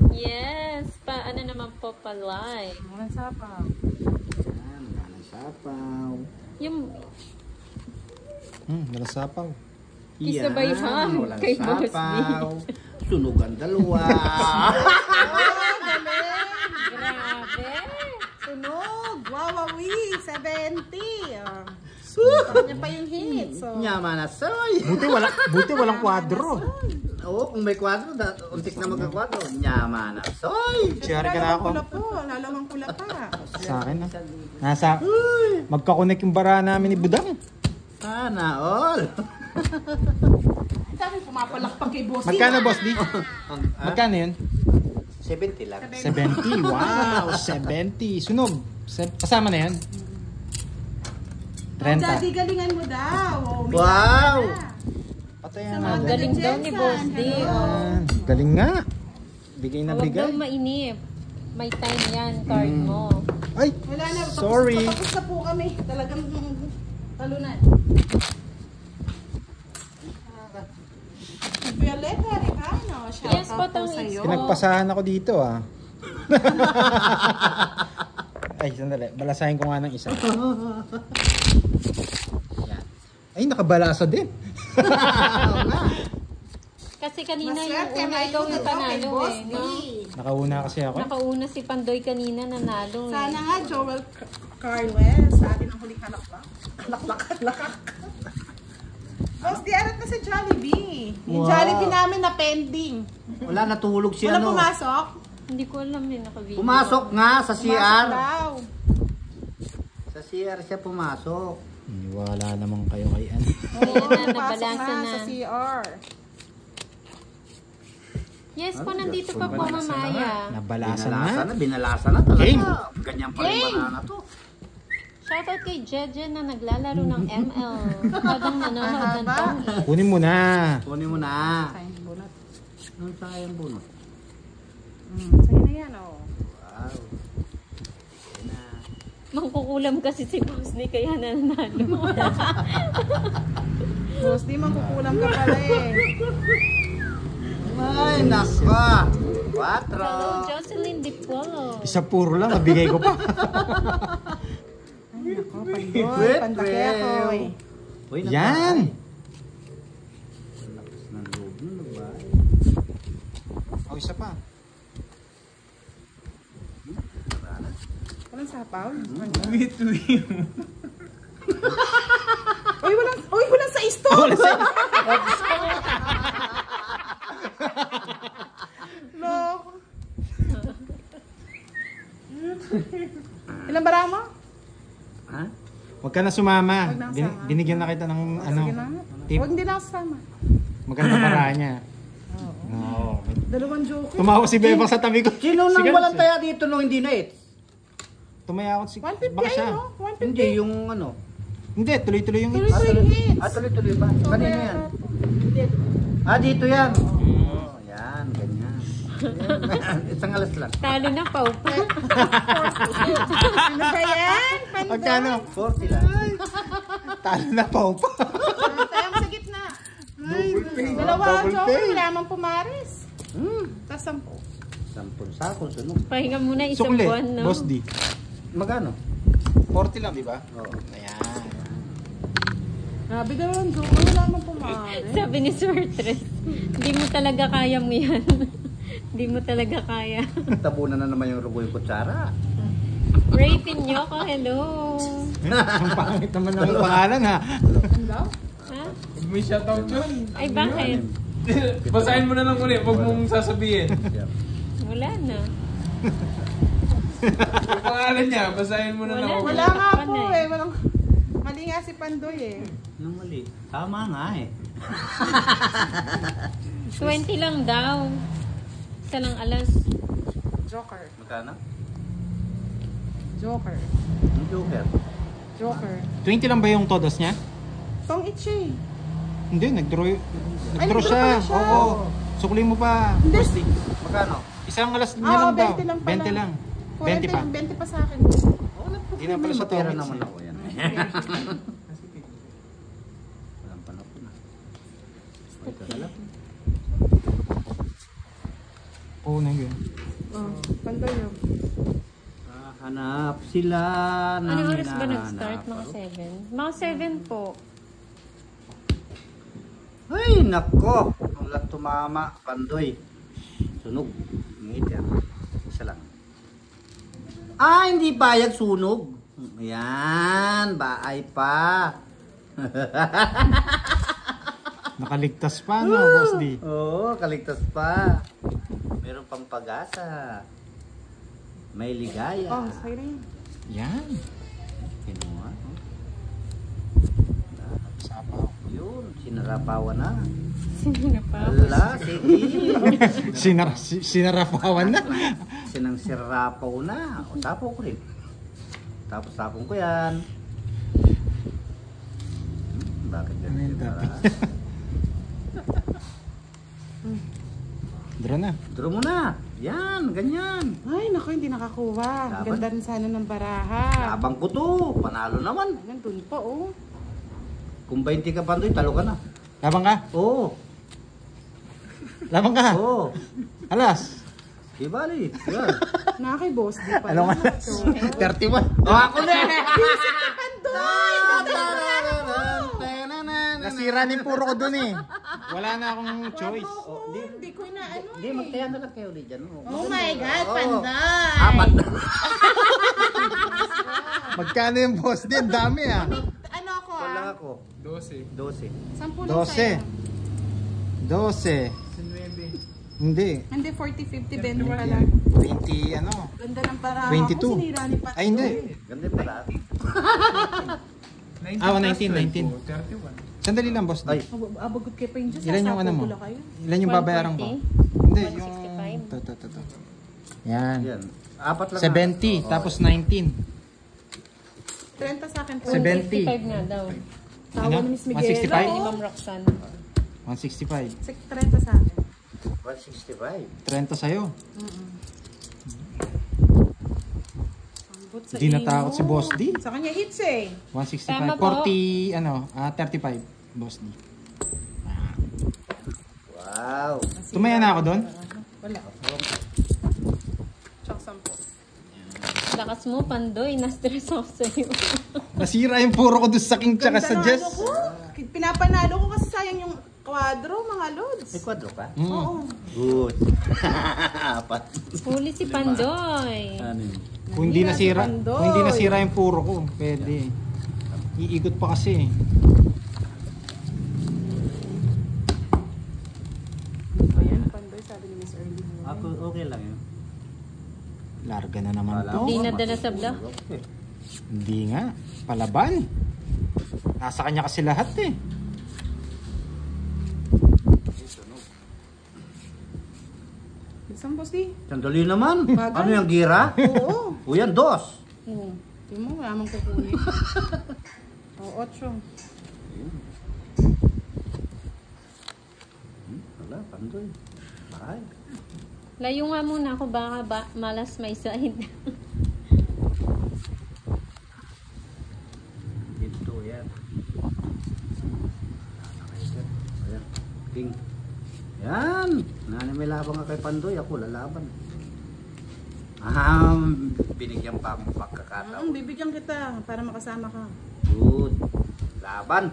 Yes! Paano naman po palay? Mga sapaw. Yan, ganang sapaw. Yung Wala sapaw. Kiss sabay ham walang kay Boss D. sapaw. Sunog ang dalawa. Grabe! Tunog! Wawawi! 70! Kanya pa yung hit. So, Nyama na soy. Buti walang kwadro. Oo, kung may kwadro, untik na magkakwadro. Nyama na soy. Share ka na ako. Pula po, lalawang pula pa. Sa akin na. Nasa, magkakonek yung bara namin ni Budang. Sana all. Dami pumapalakpag kay Boss. Magkano boss di? Magkano yun? 70 lang. 70. Wow, 70. Sunog. Kasama na yan? Renta. Daddy, galingan mo daw. Oh, may Wow! na. Patayan Sa nga. mga Galing daw ni Boss D. Yan. Galing nga. Bigay na Huwag daw bigay. mainip. May time yan, card mo. Ay, Wala na. sorry. Tapos na po kami. Talagang talunan. Violeta Recano. Yes, Shoutout po patang sa'yo. Pinagpasahan ako dito ah. Ay, sandali. Balasahin ko nga ng isa. Yan. Ay, nakabalasa din. Kasi kanina yung Maswerte, una, may ikaw una yung daw kay panalo Boss eh. D. No? Nakauna kasi ako. Nakauna si Pandoy kanina nanalo eh. Sana nga, Joel Carwell, sa atin ang huling halaklak. Halaklak. Boss, di arat na sa Jollibee. Yung Wow. Jollibee namin na pending. Wala, natulog si Wala ano. pumasok? Hindi ko alam eh, naka-video. Pumasok nga sa Pumasok CR. daw. Sa CR siya pumasok. Wala naman kayo kay ano. Ayan na, Pumasok nabalasa na. sa CR. Yes po, nandito pa po mamaya. Nabalasa Binalasa na. na, binalasa na talaga. Game. Ganyan pa rin Game. banana to. Shoutout kay Jeje na naglalaro ng ML. Habang nanonood ng Tongit. Kunin mo na. Kunin mo na. Sayang bunot. Anong sayang bunot? Sa'yo na yan, oh. Wow. Yan na. Mangkukulam kasi si Boss ni kaya nanalo. Boss, di magkukulang ka pala eh. Ay, naka. 4. Hello, Jocelyn Dipolo. Isa puro lang, nabigay ko pa. Ay, nako, pandoy, pandakekoy. Uy, Yan. Lakas ng loob nun, nagbahay. O, isa pa. Walang sapaw? Wait. Uy, walang sa store! Loko. Ilang bara mo? Ha? Huwag ka na sumama. Huwag na kasama. Binigyan na kita ng ano. Sige na. Tip. Huwag hindi na ako sasama. Maganda para niya. Oo. Dalawang joke. Tumawa si Bebang sa tabi ko. Sino nang Sige, walang sige. taya dito nung hindi na it? Tumaya ako si... 150 Baka siya. ay, no? 150. Hindi, yung ano. Hindi, tuloy-tuloy yung Tuloy-tuloy hits. Tuloy-tuloy ba? Kanino yan? Dito yan. Oh, yan, ganyan. Yan. Isang alas lang. Talo na, Pau. Ano ba yan? Pandoy. Magkano? 40 lang. Talo na pa pa. Tayong sa gitna. Double pay. Dalawa Double joke. pay. Wala mang pumaris. Tapos 10. 10 sakong sunog. Pahinga muna isang Sukli, buwan, no? Boss D. Magano? 40 lang, di ba? Oo. Ayan. Grabe dalawang joke. Wala mang pumaris. Sabi ni Swertres, hindi mo talaga kaya mo yan. Hindi mo talaga kaya. Tabunan na naman yung rugo yung kutsara. Ray Piñoco, hello. Ang pangit naman ng pangalan ha. Hello? Ha? May shoutout yun. Ay, bakit? Basahin mo na lang ulit. Huwag mong sasabihin. Wala na. Yung pangalan niya, basahin mo na lang. Wala. ulit. Wala nga po Panay. eh. Walang... Mali nga si Pandoy eh. Anong mali? Tama nga eh. 20 lang daw. Isa lang alas. Joker. Magkano? Joker. Yung joker. Joker. 20 lang ba yung todos niya? Tong Ichi. Hindi, nag-draw nag-draw siya. pala siya. Oo. Sukli mo pa. Hindi. Boss D. Magkano? Isang alas niya Oo, lang daw. 20 lang pala. 20 lang. 20 20 pa. 20 pa sa akin. Hindi na pala May sa matera Tomix naman eh. ako yan. Walang panapon na. May kagalap. Oo na yun. Oh, Pandoy yun. Hanap sila ng Ano oras ba hinahanap. nag-start? Mga 7? Mga 7 po. Ay, nako. Wala tumama. Pandoy. Sunog. Ngit yan. Isa lang. Ah, hindi bayag sunog. Ayan. Baay pa. Nakaligtas pa, no, Boss D? Oo, kaligtas pa. Meron pang pag-asa. May ligaya. Oh, sorry. Yan. Kinuha. Sapaw. Yun, sinarapawan na. Sino pa? Ala, sige. Sinarapawan na. Sinang sirapaw na. O, tapo ko rin. Tapos tapong ko yan. Bakit Ano yung topic? Draw na. Draw mo na. Yan, ganyan. Ay, naku, hindi nakakuha. Laban. Ganda rin sana ng baraha. Labang ko to. Panalo naman. Nandun pa, oh. Kung 20 ka Pandoy, talo ka na. Labang ka? Oo. Labang ka? Oo. Alas. Di bali. Yan. Nakakay boss, di pa. Anong alas? 31. O ako na eh. Nasira na yung puro ko dun eh. Wala na akong choice. Hindi ko na ano Di, magtaya na lang kayo ulit dyan. Oh my God, Panday! Apat na. Magkano yung boss din? Dami ah. Ano ako Wala ah? ako. 12. 12. 10 lang sa'yo. 12. 9. Hindi. Hindi, 40, 50, 20 pala. 20 ano? Ganda ng paraha 22. ko, sinira ni Panday. Ay hindi. Ganda pala. 19. 31. Sandali lang boss. Ay. Abagot kayo pa yun dyan. Ilan yung ano mo? Sasapo kayo. Ilan yung babayaran ko? 140? Hindi, yung... 165? To. Yan. Yan. Apat lang. 70, tapos 19. 30 sa akin po. 70. 165 nga daw. Tawa Ano? ni Miss Miguel. 165? Sabi ni Ma'am Roxanne. 165. 30 sa akin. 165. 30 sa'yo. Ambot sa Di natakot si Boss D. Sa kanya hits eh. 165. Tama po. 40, ano, 35. Boss D. Wow. Tumaya na ako doon? Wala. Tsaka 10. Lakas mo, Pandoy. Na-stress ako sa'yo. Nasira yung puro ko doon sa king tsaka sa Ganda ng Jess. ano ko. Pinapanalo ko kasi sayang yung kwadro, mga loads. May kwadro ka? Oo. Good. Apat. Huli si Pandoy. Ano yun? Kung hindi Nahina si nasira, Pandoy. kung hindi nasira yung puro ko, pwede. Iikot pa kasi. Ayan, Pandoy, sabi ni Miss Early. Ako okay lang yun. Larga na naman Wala to. Hindi ako, nadala sa vlog. matutulog eh. Hindi nga. Palaban. Nasa kanya kasi lahat eh. Isang boss di. Sandali naman. Bagay. Ano yung gira? Oo. O yan, dos. Oo. Tingnan mo, wala mang kukunin. O, 8. Wala, Pandoy. Bahay. Layo nga muna ako. Baka malas may side. Dito, yan. Ayan. King. Yan. Nani may labang ka kay Pandoy. Ako lalaban. Binigyan pa mo pagkakataon. Bibigyan kita para makasama ka. Good. Laban.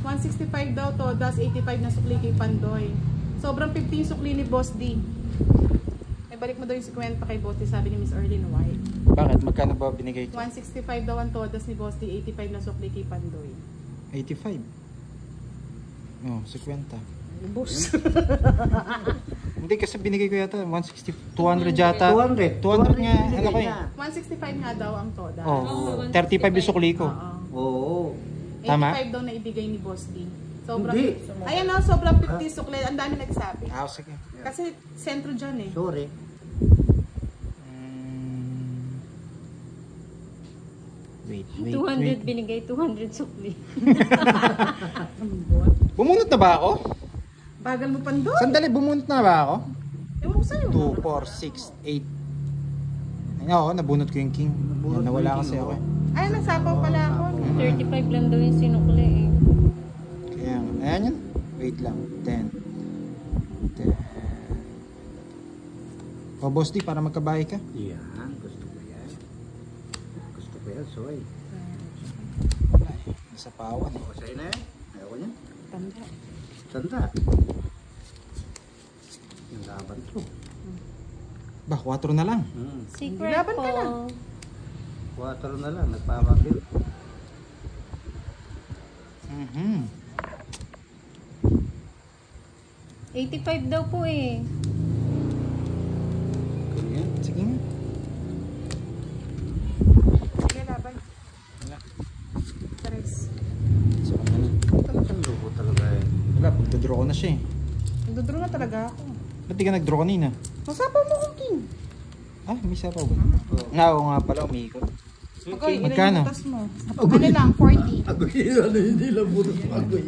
165 daw to, das 85 na sukli kay Pandoy. Sobrang 15 sukli ni Boss D. Ay balik mo daw yung 50 kay Boss D, sabi ni Miss Early White. Bakit? Magkano ba binigay ko? 165 daw ang todas ni Boss D, 85 na sukli kay Pandoy. 85. Oh, 50. Boss. Hindi kasi binigay ko yata 160, 200 yata. 200. 200 nga, ano ko eh. 165 nga daw ang todas. Oh, 35 yung sukli ko. Oo. Oo. 85 Tama? daw na ibigay ni Boss D. Sobrang, Hindi. ayan na, sobrang 50 sukli. Ang dami nagsabi. Ah, sige. Kasi sentro dyan eh. Sorry. Wait. 200 binigay, 200 sukli. Bumunot na ba ako? Bagal mo Pandoy. Sandali, bumunot na ba ako? Ewan ko sa'yo. 2, 4, 6, 8. Ay, oo, nabunot ko yung king. Yan, nawala kasi ako eh. Ay, nasapaw pala ako. 35 lang daw yung sinukli eh. Kaya, ayan yun. Wait lang. 10. O, Boss D, para magkabahay ka. Yan. Gusto ko yan. Gusto ko yan, soy. Nasa pawan. O, sa'yo na yan. Ayaw ko niyan. Tanda. Tanda. Yung laban to. Ba, 4 na lang. Secret Laban ka na. po. 4 na lang. Nagpapakil. 85 daw po eh. Ganyan. Sige nga. Sige, laban. Wala. Tres. So, ano na. Talagang lubo talaga eh. Wala, pagdadraw ko na siya eh. Nagdodraw na talaga ako. Ba't di ka nagdraw kanina? Nasapaw mo kong king. Ah, may sapaw ba? Oo. Nga, oo nga pala, umiikot. Agoy, ilan Magkano? yung butas mo? Ano lang, 40. Agoy, ano hindi lang bunot mo agoy.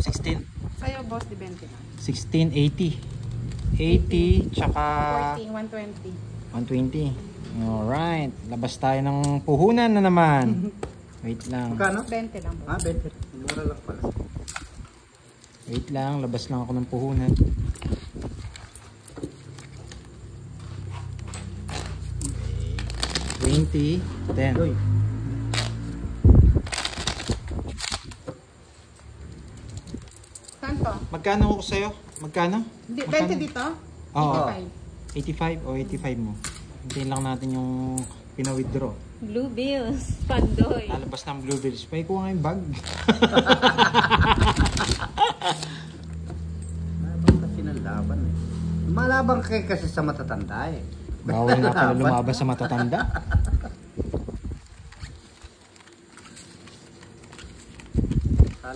16. Sa'yo, boss, di 20 lang. 16, 80. 80, tsaka 40, 120. 120. Alright. Labas tayo ng puhunan na naman. Wait lang. Magkano? 20 lang, boss. Ah, 20. Mura lang pala. Wait lang. Labas lang ako ng puhunan. Okay. 20, 10. Agoy. Saan to? Magkano ako sa'yo? Magkano? 20 dito? Oo. 85. 85 o 85 mo. Hintayin lang natin yung pina-withdraw. Blue bills. Pandoy. Lalabas ng blue bills. Paikuha nga yung bag. Laban kasi ng laban eh. Malabang kayo kasi sa matatanda eh. Bawal nga pala lumabas sa matatanda.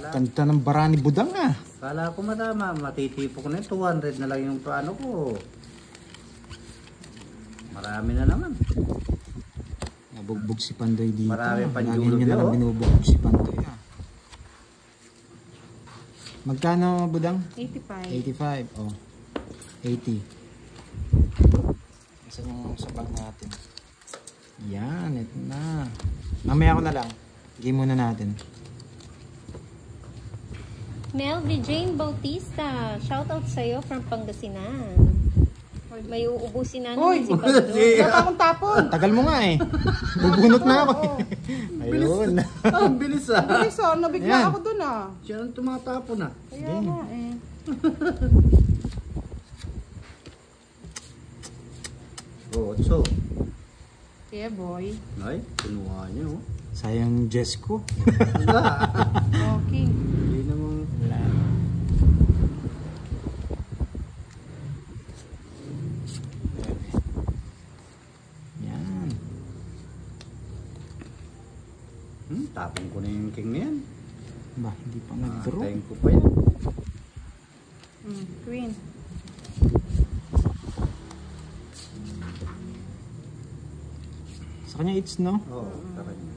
Kanta ng bara ni Budang ah. Kala ko madama, matitipo ko na yun. 200 na lang yung paano ko. Marami na naman. Nabugbog si Pandoy dito. Marami pa Lagi julog niya na yun, lang oh. binubugbog si Pandoy ah. Magkano Budang? 85. 85. Oh. 80. Isa yung sa bag natin. Yan, ito na. Mamaya ko na lang. Game muna natin. Melvy Jane Bautista. Shoutout sa'yo from Pangasinan. May uubusin na Uy! naman si Pandoy. Wala pa akong tapon. Tagal mo nga eh. Bubunot na ako eh. Ayun. Ang bilis ah. Bilis oh, nabigla Ayan. ako dun ah. Siya nang tumatapon ah. Kaya nga eh. Oh, so. Kaya boy. Ay, kinuha niyo. Sayang Jess ko. Wala. Okay. Hindi naman. Wala. Yan. Tapon ko na yung king na yan. Ba, hindi pa nag-draw. Antayin ko pa yan. Queen. Sa kanya it's no? Oo, tara niya.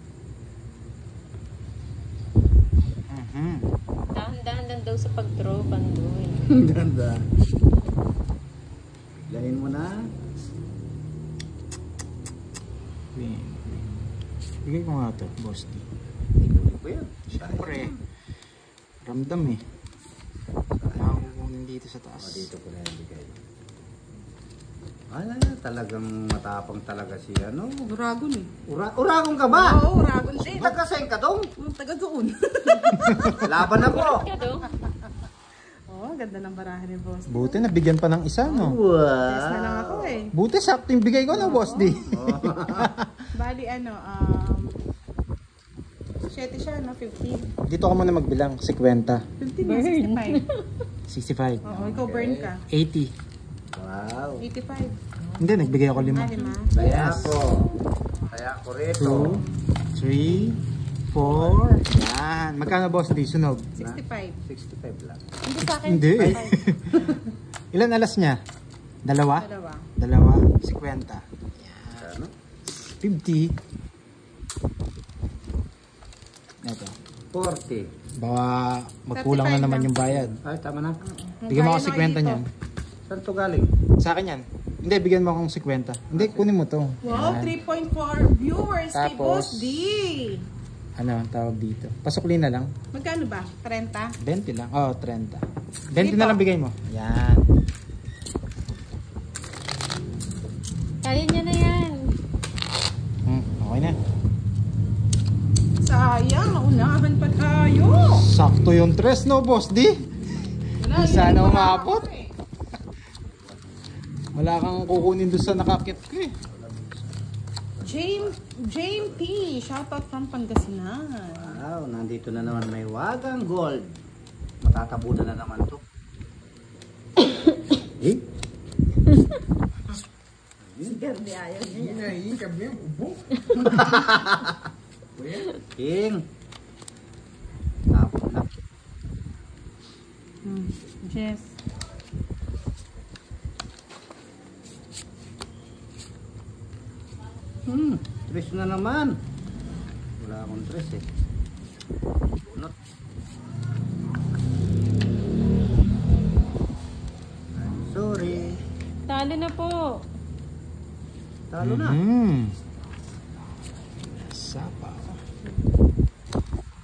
Dahan-dahan lang daw sa pag-draw, Pandoy. Ganda. Lain mo na. Bigay ko nga ito, boss D. Ikunin ko yan. Siyempre, ramdam eh. Kailangan ko kunin dito sa taas. O, dito ko na yung bigay. Ala, talagang matapang talaga si ano. Uragon eh. Uragon ka ba? Oo, uragon din. Nagkasayang ka dong? Taga doon. Laban ako. Ka daw. Oh, ganda ng barahan ni boss. Buti nabigyan pa ng isa, no? Yes na lang ako eh. Buti sakto yung bigay ko na, boss D. Bali ano, 7 siya, no? 15. Dito ka muna magbilang, 50. 15 na, 65. 65. Oo, ikaw burn ka. 80. Wow. 85. Hindi, nagbigay ako 5. 5. Kaya ako. Kaya ako rito. 2, 3, 4. Yan. Magkano boss D? Sunog? 65. 65 lang. Hindi sa akin. Hindi. 65. Ilan alas niya? Dalawa? Dalawa. 50. Ano? 50. Ito. 40. Baka magkulang na 35 naman lang. yung bayad. Ay, tama na. Bigyan mo ako Kaya na 50 dito. niyan. Saan to galing? Sa akin yan. Hindi, bigyan mo akong 50. Hindi, kunin mo to. Wow, Yan. 3.4 viewers kay Tapos, Boss D. Ano ang tawag dito? Pasukli na lang. Magkano ba? 30? 20 lang. Oh, 30. 20 na lang bigay mo. Yan. Kaya niya na yan. Okay na. Sayang, naunahan pa tayo. Sakto yung tres, no, boss D? Wala, Di sana yun yung umabot. barahan ko eh. Wala kang kukunin doon sa nakakit ko eh. Jane P. Shoutout from Pangasinan. Wow, nandito na naman may wagang gold. Matatabunan na naman to. Eh? Gardi ayaw niya. King. Tapos na. Yes. Tres na naman. Wala akong tres eh. Bunot. I'm sorry. Talo na po. Talo na. Sapaw.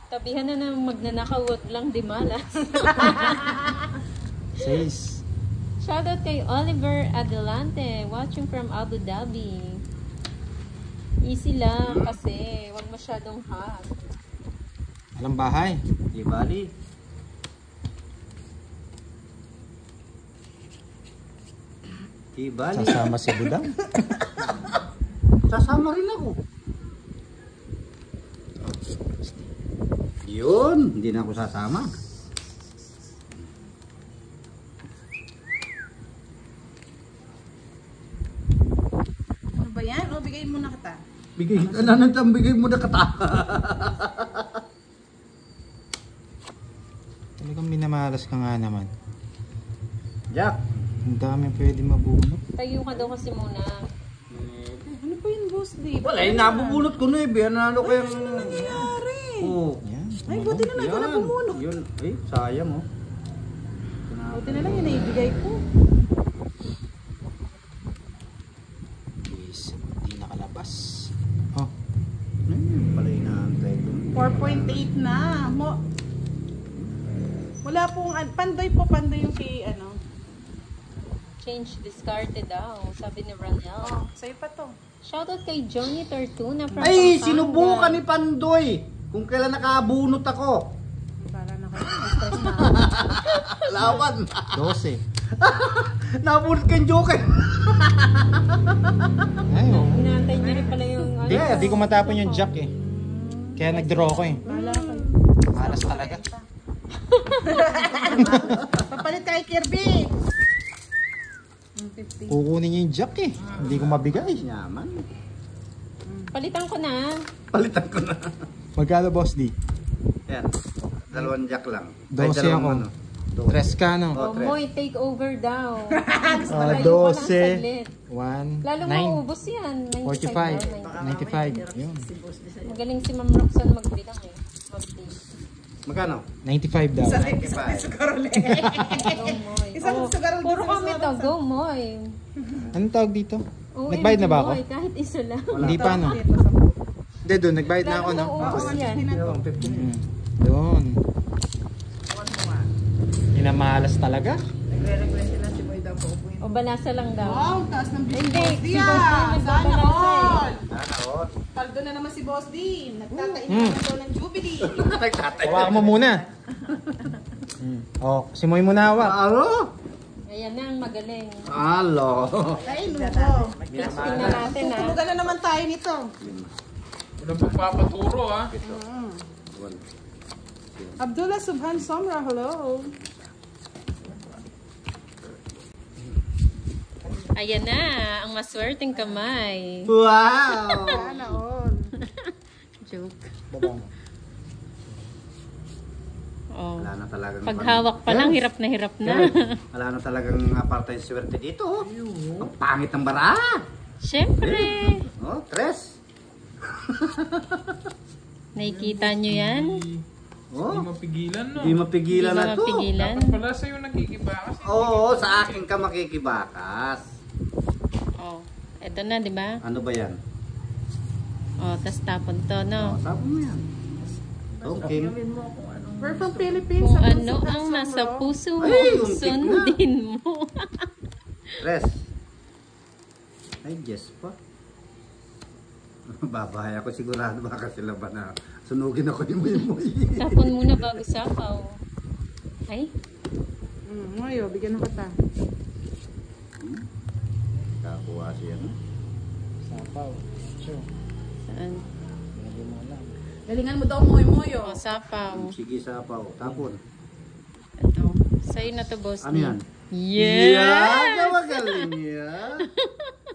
Tabihan na ng magnanakaw, wag lang di malas. 6. Shoutout kay Oliver Adelante, watching from Abu Dhabi. Easy lang kasi, wag masyadong hot. Alam bahay. Di bali. Di bali. Sasama si Budang. Sasama rin ako. Yun, hindi na ako sasama. Ano ba yan? O, bigay mo na kita. Bigay mo na kata. Talagang minamalas ka nga naman. Jack. Ang dami pwede mabunot. Tayo ka daw kasi muna. Ano pa yun, boss? Di ba? Wala, nabubulot ko na eh. Ano kayang... Ano nangyari? Oh. Yan. Ay, buti na lang ikaw na bumunot. Yun. Ay, sayang oh. Buti na lang yun, naibigay ko. Please, hindi nakalabas. Oh. Ayun, pala inaantay ko. 4.8 na. Wala pong, pandoy yung kay, ano. Change discarded daw, sabi ni Ranel. Oh, sa'yo pa to. Shoutout kay Johnny Tortuna from Ay, Pampanga. sinubukan ni Pandoy. Kung kailan nakabunot ako. Para na kayo. Stress na. Lawan. 12. Nabunot kang joker. Ay, oh. Inaantay niya rin pala yung ano. Di ko matapon yung jack eh. Kaya nag-draw ko eh. Wala kayo. Malas talaga. Papalit kay Kirby. 50. Kukunin niya yung jack eh. Hindi ko mabigay. Yaman. Palitan ko na. Palitan ko na. Magkano boss D? Yan. 2 jack lang. 12 ako. Ano. 3 ka no? Oh, Oh, Moy, take over daw. 12. Lalo 1. 9. maubos yan. 45. 95. Yun. Magaling si Ma'am Roxanne magbilang eh. Magkano? 95 daw. Isang sugarole. Go, Moy. Isang Oh, sugarole. puro kami to. Go, Moy. Anong tawag dito? OMG, Nagbayad na ba ako? Moy, kahit isa lang. Hindi pa no? Hindi doon, nagbayad na ako no? Lalo maubos yan. Yung 15. Doon. Minamalas talaga. Nagre-request sila si Boy daw po upuin. O balasa lang daw. Wow, taas ng Hindi, Boss D si Boss D ah. Sana nagbabalasa eh. all. Ano? Paldo na naman si Boss D. Nagtatain na naman daw ng Jubilee. Nagtatay. Hawakan mo muna. Oh, si Moy muna hawak. Aro? Ayan na ang magaling. Alo. Ay, lugo. Testing na natin ah. Tulugan na naman tayo nito. Walang pagpapaturo ha. Abdullah Subhan Somra, hello. Ayan na, ang maswerteng kamay. Wow. Sana all. Joke. Baba mo. Oh. Wala na talagang... Paghawak pa lang, hirap na hirap na. Wala na talagang apartheid swerte dito. Oh. Ang pangit ng bara. Siyempre. Oh, 3. Nakikita nyo yan? Oh, Hindi mapigilan no. hindi mapigilan Hindi na ba to. mapigilan? Dapat pala sa'yo nakikibakas. Oo, sa akin ka makikibakas. Oh, eto na, di ba? Ano ba yan? Oh, tas tapon to, Oh, no? sabi mo yan. Okay. We're from Philippines. Kung Abdul ano Subhan ang nasa Somra. puso mo, Ay, yung tip sundin mo. 3. Ay, yes pa. Babahay ako sigurado baka sila ba na sunugin ako ni Moy. Tapon muna bago sapaw. Ay, Moyo, bigyan na kita. Kakuha siya. No? Sapaw. Sure. saan? Lagyan mo lang. Galingan mo daw, Moyo. Oh, sapaw. Sige, sapaw. Tapon. Ito. Sa'yo na to, boss. Ano yan? Yeah! Magaling yan.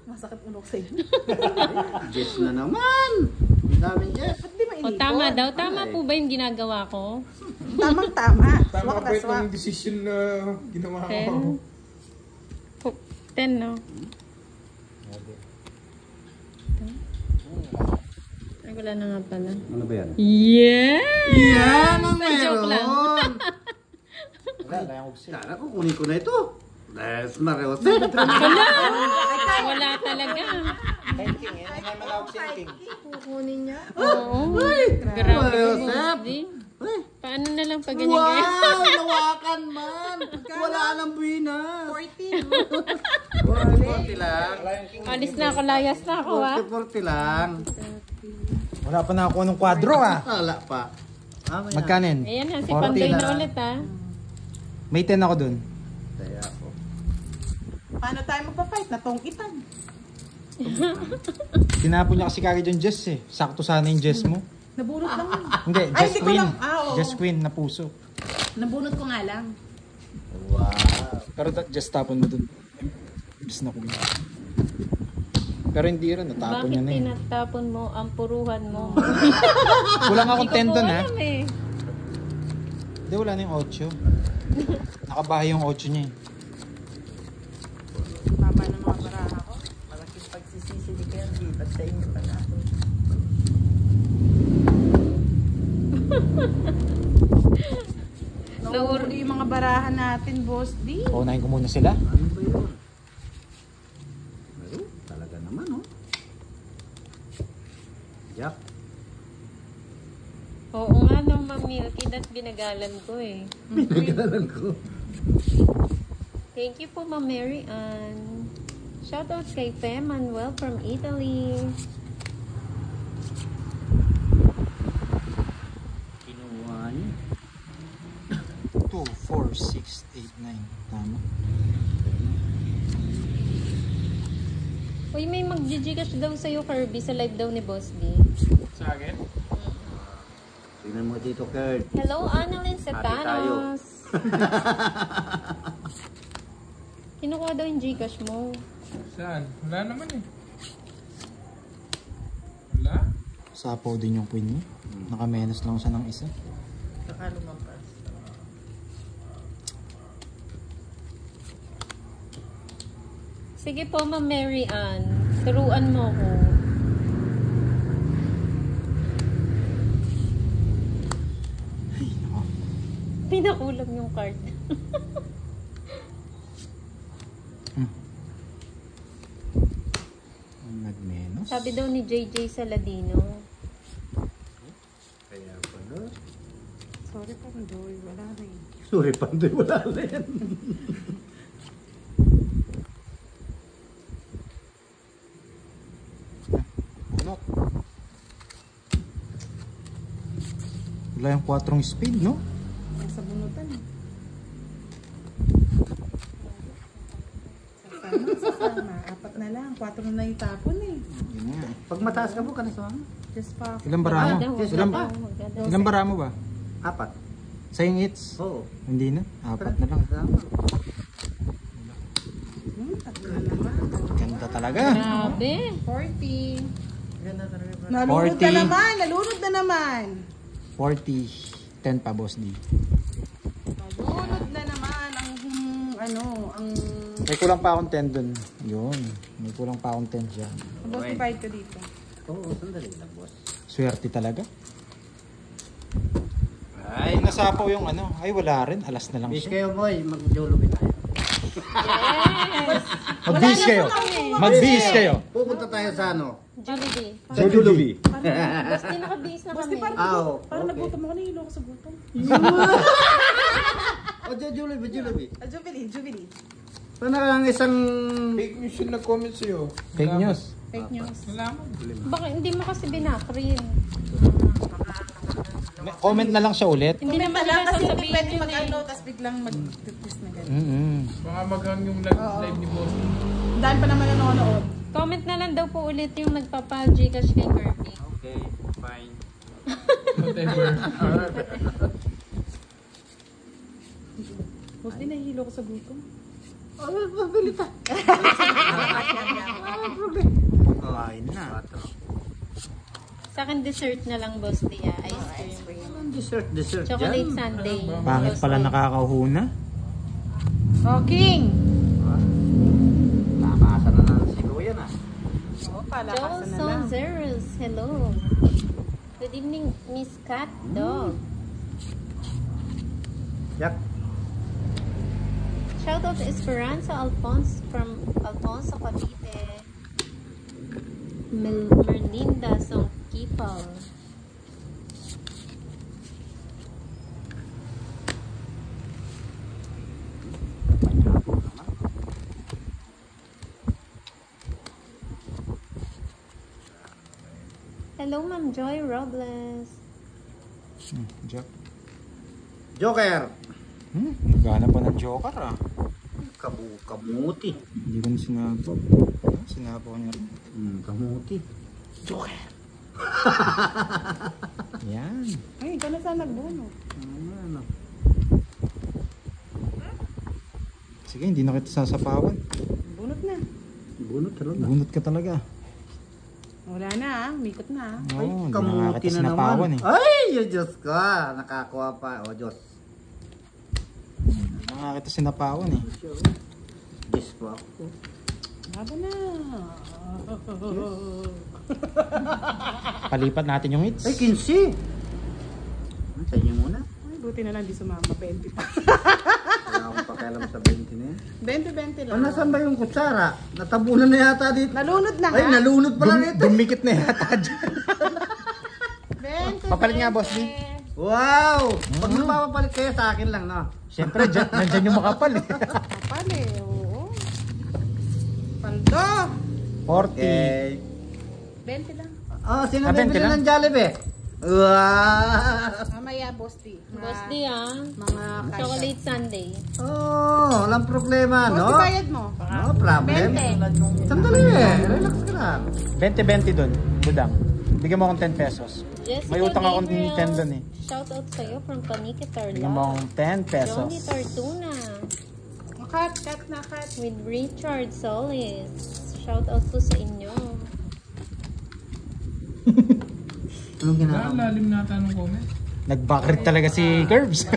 Masakit ulo ko sa'yo. Yes na naman. Ang daming yes. Ba't di O, mainipon? tama daw. Tama Ay. po ba yung ginagawa ko? Tamang-tama. Tama Swak ba na swak. itong decision na ginawa ko? 10? 10, no? Ay, wala na nga pala. Ano ba yan? Yes! Yan ang Joke lang. meron! Wala yung sila. Sana kukunin ko na ito. Yes, Mariose. Wala talaga. King, eh. Hindi naman ako si King. Kukunin niya. Oo. Grabe ko, Mariose. Boss D. Uy, Paano na lang pag ganyan kayo? wow! Nawakan man! Wala nang buwinas. 40. 40 lang. Alis na ako, layas na ako ha. 40 lang. Wala pa na ako ng kwadro ah. Wala pa. Mamaya. Magkanin? Ayan na, si 40 Pandoy na lang. ulit ha. May 10 ako dun. Kaya ako. Paano tayo magpa-fight? Natongkitan. Tinapon niya kasi kagad yung Jess eh. Sakto sana yung Jess mo. Nabunot lang yun. Hindi, Ay, Jess hindi ko Queen. lang. Oo. Jess Queen na puso. Nabunot ko nga lang. Wow. Pero Jess tapon mo dun. Jess na Queen. Pero hindi rin, natapon Bakit niya na eh. tinatapon mo ang puruhan mo? Kulang akong 10 dun ha. Alam eh. Hindi, wala na yung 8. Nakabahay yung 8 niya eh. Baba ng mga baraha ko. Malaking pagsisisi ni Candy. Ba't sa inyo pa na ako? Nahuli yung mga barahan natin, Boss D. Paunahin ko muna sila. Ano ba yun? Ayun, talaga naman oh. Jack. Oo nga no, Ma'am Milky, that's binagalan ko eh. Pinagalan ko. Thank you po, Ma'am Mary Ann. Shoutouts kay Fe Manuel from Italy. Kinuha niya. 2, 4, 6, 8, 9. Tama. Uy, may mag-gcash daw sa'yo, Kirby, sa live daw ni Boss D. Sa akin? Tingnan mo dito, Kurt. Hello, Annalyn Setanos. Kinukuha daw yung Gcash mo. Saan? Wala naman eh. Wala? Sapaw din yung queen niya. Nakamenos lang siya ng isa. Saka lumampas. Sige po, Ma'am Mary Ann. Turuan mo ko. Pinakulam yung card. Nagmenos. Sabi daw ni JJ Saladino. Kaya pala. Sorry, Pandoy. Wala rin. Sorry, Pandoy, wala na yan. Bunot. Wala yung 4 speed, no? Nasa bunutan. Sasama. 4 na lang. 4 na yung tapon eh. Yun nga. Pag mataas ka po, ka na sa mga? Just pa. Ilang bara mo? Yes, Ilang, pa. ilang bara mo ba? 4. Sa yung hits? Oo. Hindi na. 4 na lang. Tama. Tatlo na naman. Ganda talaga. Grabe. 40. Ganda talaga ba? Nalunod 40. na naman. Nalunod na naman. 40. 10 pa, boss D. Nalunod na naman ang ang May kulang pa akong 10 dun. Yun. May kulang pa akong 10 dyan. boss divide ko dito. Oo, sandali lang, boss. Swerte talaga. Ay, Ay, nasapaw yung ano. Ay, wala rin. Alas na lang bis siya. kayo, boy. Mag-jolobi tayo. Yes! Mag-bis kayo. Mag-bis kayo. Pupunta tayo sa ano? Jollibee. Sa Jolobi. Boss, di nakabihis na Boss, kami. di parang, Oo, parang okay. nagutom ako. Nahilo ako sa gutom. O, Jolobi, Jolobi. Jubilee. Paano ang isang... Fake news yung nag-comment sa'yo. Fake news. Fake news. Nalaman. Baka hindi mo kasi binakrin. Comment na lang siya ulit. Hindi Comment naman na lang nila kasi hindi sasabihin pwede yun mag-ano, eh. tapos biglang mag-twist na gano'n. Baka maghang yung live ni Boss. Dahil pa naman nanonood. Comment na lang daw po ulit yung nagpapa-Gcash kay Kirby. Okay, fine. Whatever. Boss, di nahihilo ko sa gutom. Kain na. Sa akin dessert na lang, Boss Tia. Ice cream. Anong dessert Chocolate dyan? sundae. Pangit pala nakakahuna. Oh, King! Lakasan na si Kuya na. Oo, palakasan na lang. Johnson Zeros. Hello. Good evening, Miss Cat Dog. Yak. Shout out to Esperanza Alfonso from Alfonso Cavite. Merlinda Songkipal. Hello, Ma'am Joy Robles. Jack. Joker. Naghanap pa ng joker ah. Kamuti. Hindi ko na sinabaw. Sinabaw niya rin. Kamuti. Joker. Yan. Ay, ikaw na saan nagbuno. Ano? Sige, hindi na kita sasapawan. Bunot na. Bunot talaga. Bunot ka talaga. Wala na, mikot na. Ay, Oo, hindi na nga kamuti kita na sinapawan naman. eh. Ay, Diyos ko. Nakakuha pa. O, Diyos. Hindi na nga kita sinapawan eh. Diyos po ako. Laban na. Palipat natin yung hits. Ay, 15. Sa inyo muna. Ay, buti na lang di sumama. 20 pa. Wala akong pakialam sa 20 na yan. 20 lang. Ah, nasaan ba yung kutsara? Natabunan na yata dito. Nalunod na Ay, nga. nalunod pala nito. Dumikit na yata dyan. 20. Papalit nga, Boss D. Wow! Pag mapapalit kayo sa akin lang, no? Siyempre, nandyan yung makapal eh. Kapal eh, oo. Paldo. 40. Okay. 20 lang. Oh, sino Ah, 20 bibili lang? ng Jollibee? Wow! Mamaya, Boss D. Boss D ah. Mga kasha. Chocolate Sunday. Oh, walang problema, Boss D, no? bayad mo. No problem. 20. Sandali relax ka lang. 20-20 doon, budang. Bigyan mo akong 10 pesos. Jessica May utang akong Gabriel. 10 doon eh. Shout out sa'yo from Panique Bigyan mo Tarlac. akong 10 pesos. Johnny Tartuna. Cut na cut. With Richard Solis. Shout out to sa inyo. Anong ginagawa? Lalim nata ng comment. Nag-backrit talaga si Curbs.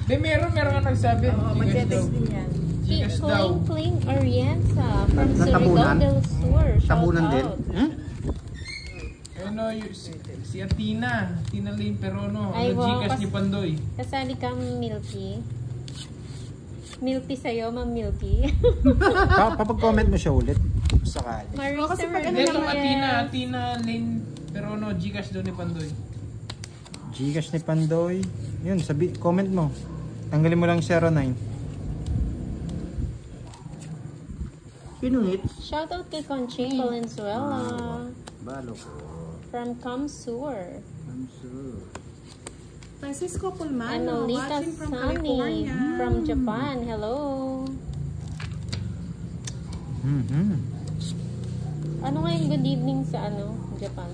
Di, meron nga nagsabi. Magte-text din yan. Gcash daw. Kling Kling Arienza from Natabunan? Surigao del Sur. Shout Tabunan din? out. Ano, si Atina. Tina Lane Perono. Ay, wow, Gcash ni Pandoy. Kasali ka, Milky. Milky sa'yo, Ma'am Milky. Papag-comment mo siya ulit. Sakali. Marisa kasi pag ano Hindi, itong Ramirez. Atina Lane Perono. Gcash daw ni Pandoy. Gcash ni Pandoy. Yun, comment mo. Tanggalin mo lang 09. Sino hits? Shout out kay Conching Valenzuela. Balo ko. From Kamsur. I'm sure. Francisco Pulmano, Anolita watching from Sunny California. from Japan. Hello. Ano nga yung good evening sa Japan?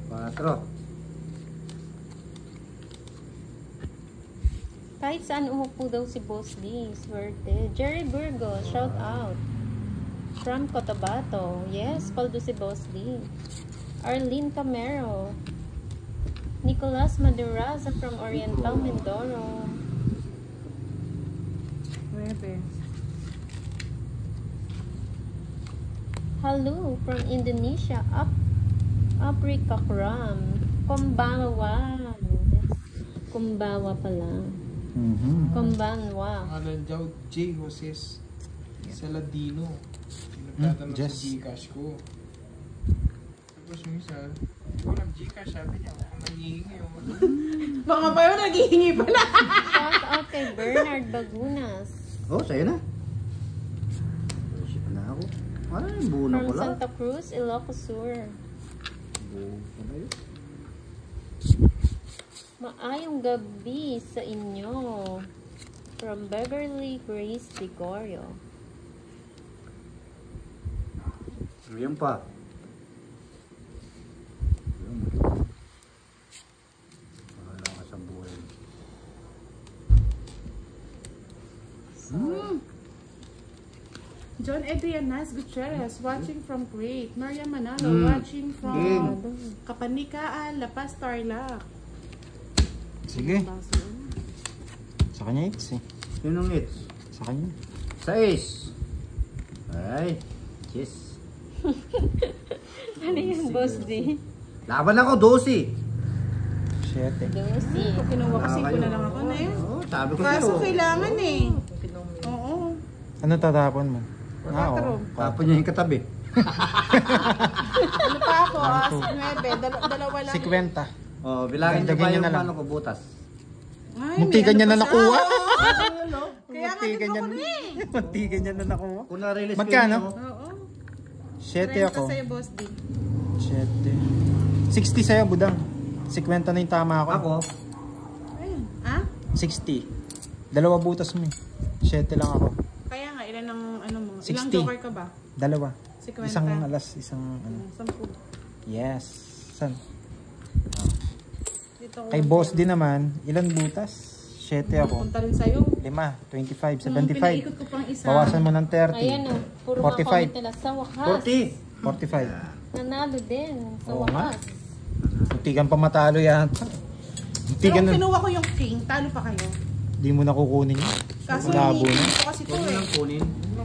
4. Kahit saan umupo daw si Boss D. Swerte. Jerry Burgo, shout out. From Cotabato. Yes, paldo si Boss D. Arlene Camero. Nicolas Maduraza from Oriental Mindoro. Nueve. Hello from Indonesia. Aprika Kram. Kumbawa. Kumbawa pala. Kumbanwa. Alan Jau J. Joses Saladino. Pinagtatanong Jess. sa Gcash ko. Tapos yung isa, ikaw nag-Gcash, sabi niya, ako nanghihingi. Baka pa yun, naghihingi pala. Shout out kay Bernard Bagunas. Oh, sa'yo na. Ship na ako. Ano yung buno From ko lang? Santa Cruz, Ilocos Sur. Buno ko na yun. Maayong gabi sa inyo. From Beverly Grace Gregorio. Yan pa. Yan. Wala ka sa buhay. John Adrianas Gutierrez, watching from Kuwait. Maria Manalo, watching from Kapanikaan, La Paz, Tarlac. Sige. Sa kanya hits eh. Sinong hits? Sa kanya. 6. Ay, yes. Ano yung Boss D? Laban ako, 12. 7. Lucy. Kung kinuha ko, 5 na lang ako na eh. Oo, sabi ko Kaso sa'yo. kailangan eh. Oo. Ano tatapon mo? Patro. Tapon niya yung katabi. Ano pa ako? 9. Dalawa lang. 50. Oh, bilangin niyo Dagdagan pa niyo yung na lang. ano ko, butas. Ay, Muntikan may niya ano na pa nakuha. siya. Oo. Kaya nga Muntikan dito niya ko na eh. Muntikan niya na nakuha. Kung na-release Magkano? ko Oo. 7 ako. 30 sa'yo, Boss D. 7. 60 sa'yo, budang. 50 na yung tama ako. Ako, Ayun. Ha? 60. Dalawa butas mo eh. 7 lang ako. Kaya nga, ilan ang ano mo? Ilang 60. joker ka ba? Dalawa. 50. Isang alas, isang ano. 10. Yes. San? Dito ko. Kay boss din naman, ilan butas? 7 ako. Punta rin sa'yo. 5, 25, Pinaikot 75. ko pang isa. Bawasan mo ng 30. Ayan o. Puro 45. mga comment nila. Sa wakas. 40. 45. Nanalo din. Sa Oo nga. wakas. Muntikan pa matalo yata. Pero Muntikan kung na. kinuha ko yung king, talo pa kayo. Di mo na kukunin yun. Kaso Malabo na. hindi ko kasi ito Huwag mo eh. lang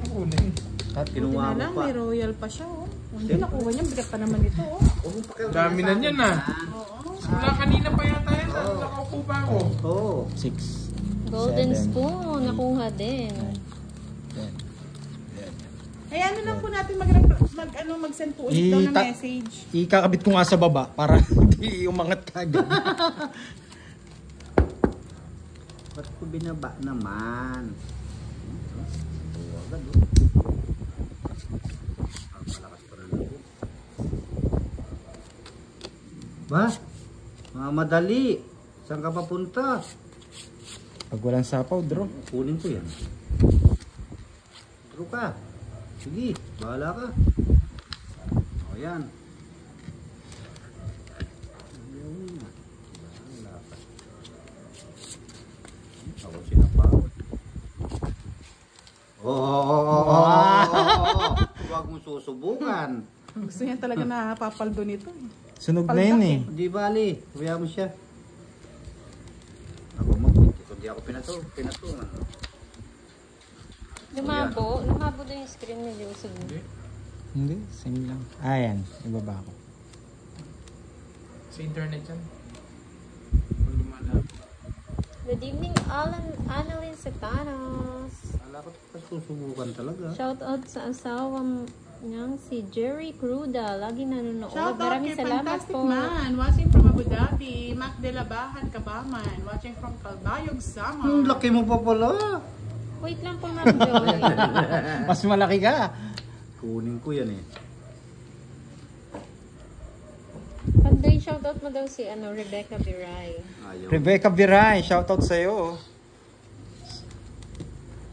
kunin. At Buti kinuha na mo lang, pa. may royal pa siya oh. Hindi nakuha niya, bigat pa naman ito oh. Huwag mo pakialaman Dami na sa niyan, akin, ah. Oo. Wala kanina pa yata yan. Nakaupo ba ako? Oo. 6. Golden 7. spoon. Nakuha din. Ay ano lang po natin mag-send po ulit daw na message. Ikakabit ko nga sa baba para hindi umangat kagad. Ba't ko binaba naman? Oo, agad oh. Ang malakas pa rin ako. Ba? Madali. Saan ka papunta? Pag walang sapaw, draw. Kunin ko yan. Draw ka. Sige, bahala ka. O yan. Bahala ka. Ako sinapawad. Huwag mo susubukan. Gusto niya talaga na papaldo nito eh. Sunog na yun eh. Di bali, kuya mo siya. Ako magpunti. Kung di ako pinatunan. Lumabo. Lumabo din yung screen ni Joseph. Hindi, same lang. Ayan, ibaba ko. Sa internet yan. Kung lumalap. Good evening, Annalyn Setanos. Wala ko susubukan talaga. Shout out sa asawa niyang si Jerry Cruda. Lagi nanonood. Shout out Maraming kay salamat Fantastic po. Man, watching from Abu Dhabi. Mac de Labahan, Kabaman, watching from Calbayog, Samar. Laki mo pa pala. Wait lang po, Ma'am Joy. Mas malaki ka. Kunin ko yan eh. Panday, shout out mo daw si Rebecca Biray. Ayaw. Rebecca Viray, shoutout sa'yo.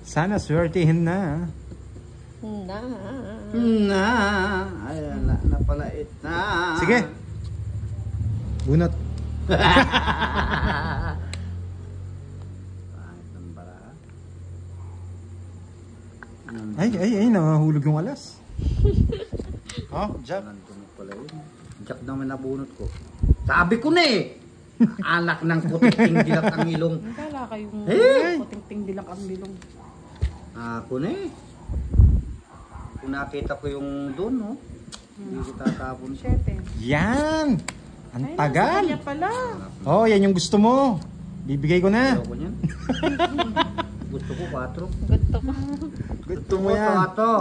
Sana swertihin na. Na. Na. Ay, napalait na. Sige. Bunot. Pangit ng bara. Ay, nahulog yung alas. Oh, Jack. Nandun pala yun. Jack naman nabunot ko. Sabi ko na eh. Anak ng puting dilat ang ilong. Kala kayong Eh! puting-ting dilak ang bilong. Ako na eh. Kung nakita ko yung doon, no? Hindi ko tatapon siya. 7. Yan. Ang Ay, tagal. nasa kanya pala. Oh, yan yung gusto mo. Bibigay ko na. Ayaw ko niyan. Gusto ko 4. Gusto ko. Gusto mo yan. Ito.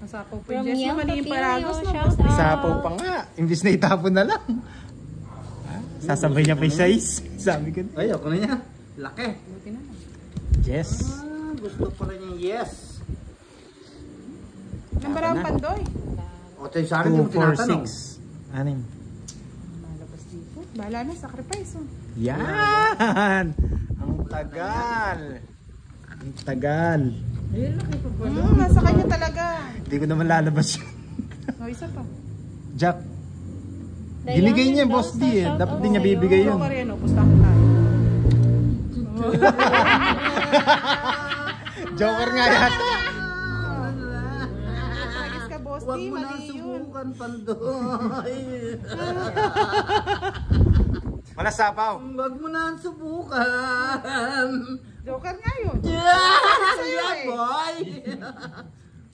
Nasapaw po From yung Jess. Yel Mali yung Papilio, paragos na shout boss. out. Isapaw pa nga. Imbis na itapon na lang. Sasabay niya pa yung size. Sabi ko. Ayaw ko na niya. Laki. Buti na lang. Yes. Gusto pala niya yes. Nambara ang pandoy. O tayo sa akin yung 2, 4, tinatanong. 6. Anim. Malabas dito. Bahala na, sacrifice oh. Yan. Ang tagal. Ang tagal. Ayun, laki pa pala. Nasa kanya talaga. Hindi ko naman lalabas yun. O, isa pa. Jack. Diana Binigay niya, Mendoza, Boss D eh. shout Dapat out din niya sa'yo. bibigay yun. Joker yan o, pustahan tayo. Joker nga yata. Tagis ka, boss. Huwag Di, mo na mali yun. subukan, Pandoy. Wala sapaw. Huwag mo na subukan. Joker nga yun. Yeah, boy.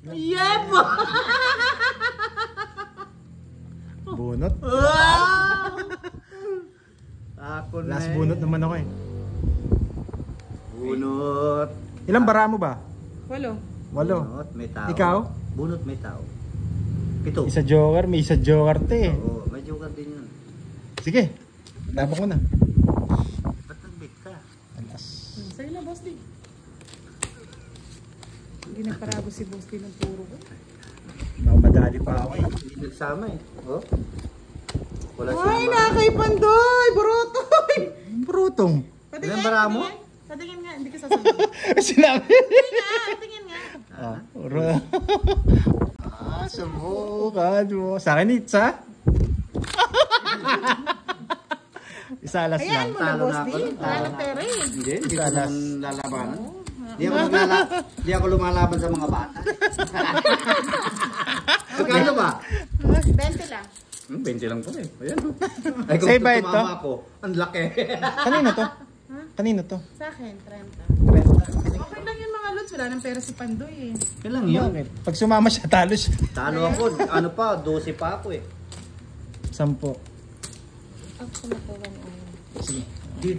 Yeah, boy. Bunot. Wow. Hapon na Last eh. bunot naman ako eh. Bunot. Ilang bara mo ba? 8. 8. Bunot, may tao. Ikaw? Bunot, may tao. 7. Isa joker, may isa joker te. Oo, may joker din yun. Sige, laban ko na. Ba't nag-bait ka? Alas. Sa'yo na, Boss D. Hindi nagparago si Boss D ng puro ko. Madali pa ako eh. Hindi nagsama eh. Oh. Wala Ay, siyang nakay Pandoy! Burutoy! Brutong. Ilan bara mo? Patingin nga, hindi ka sasagot. Sinabi. Tingin nga. Ah, subukan mo. Sa akin, Itza. Isa alas Ayan lang. mo na, Talo Boss na D. ako. Wala ng pera eh. Hindi ko Salas. naman lalabanan. Hindi ako lumalaban sa mga bata. Magkano ba? 20 lang. 20 lang po eh. Ayan. Ay, Say bye tumama to. ako, ang laki. Kanino to? Kanino to? Sa akin, 30. Okay lang yung mga lods. Wala ng pera si Pandoy eh. Kailan yun? Bakit? Pag sumama siya, talo siya. Talo ako. Ano pa? 12 pa ako eh. 10. Ako na po 1 hour. Sige. Di,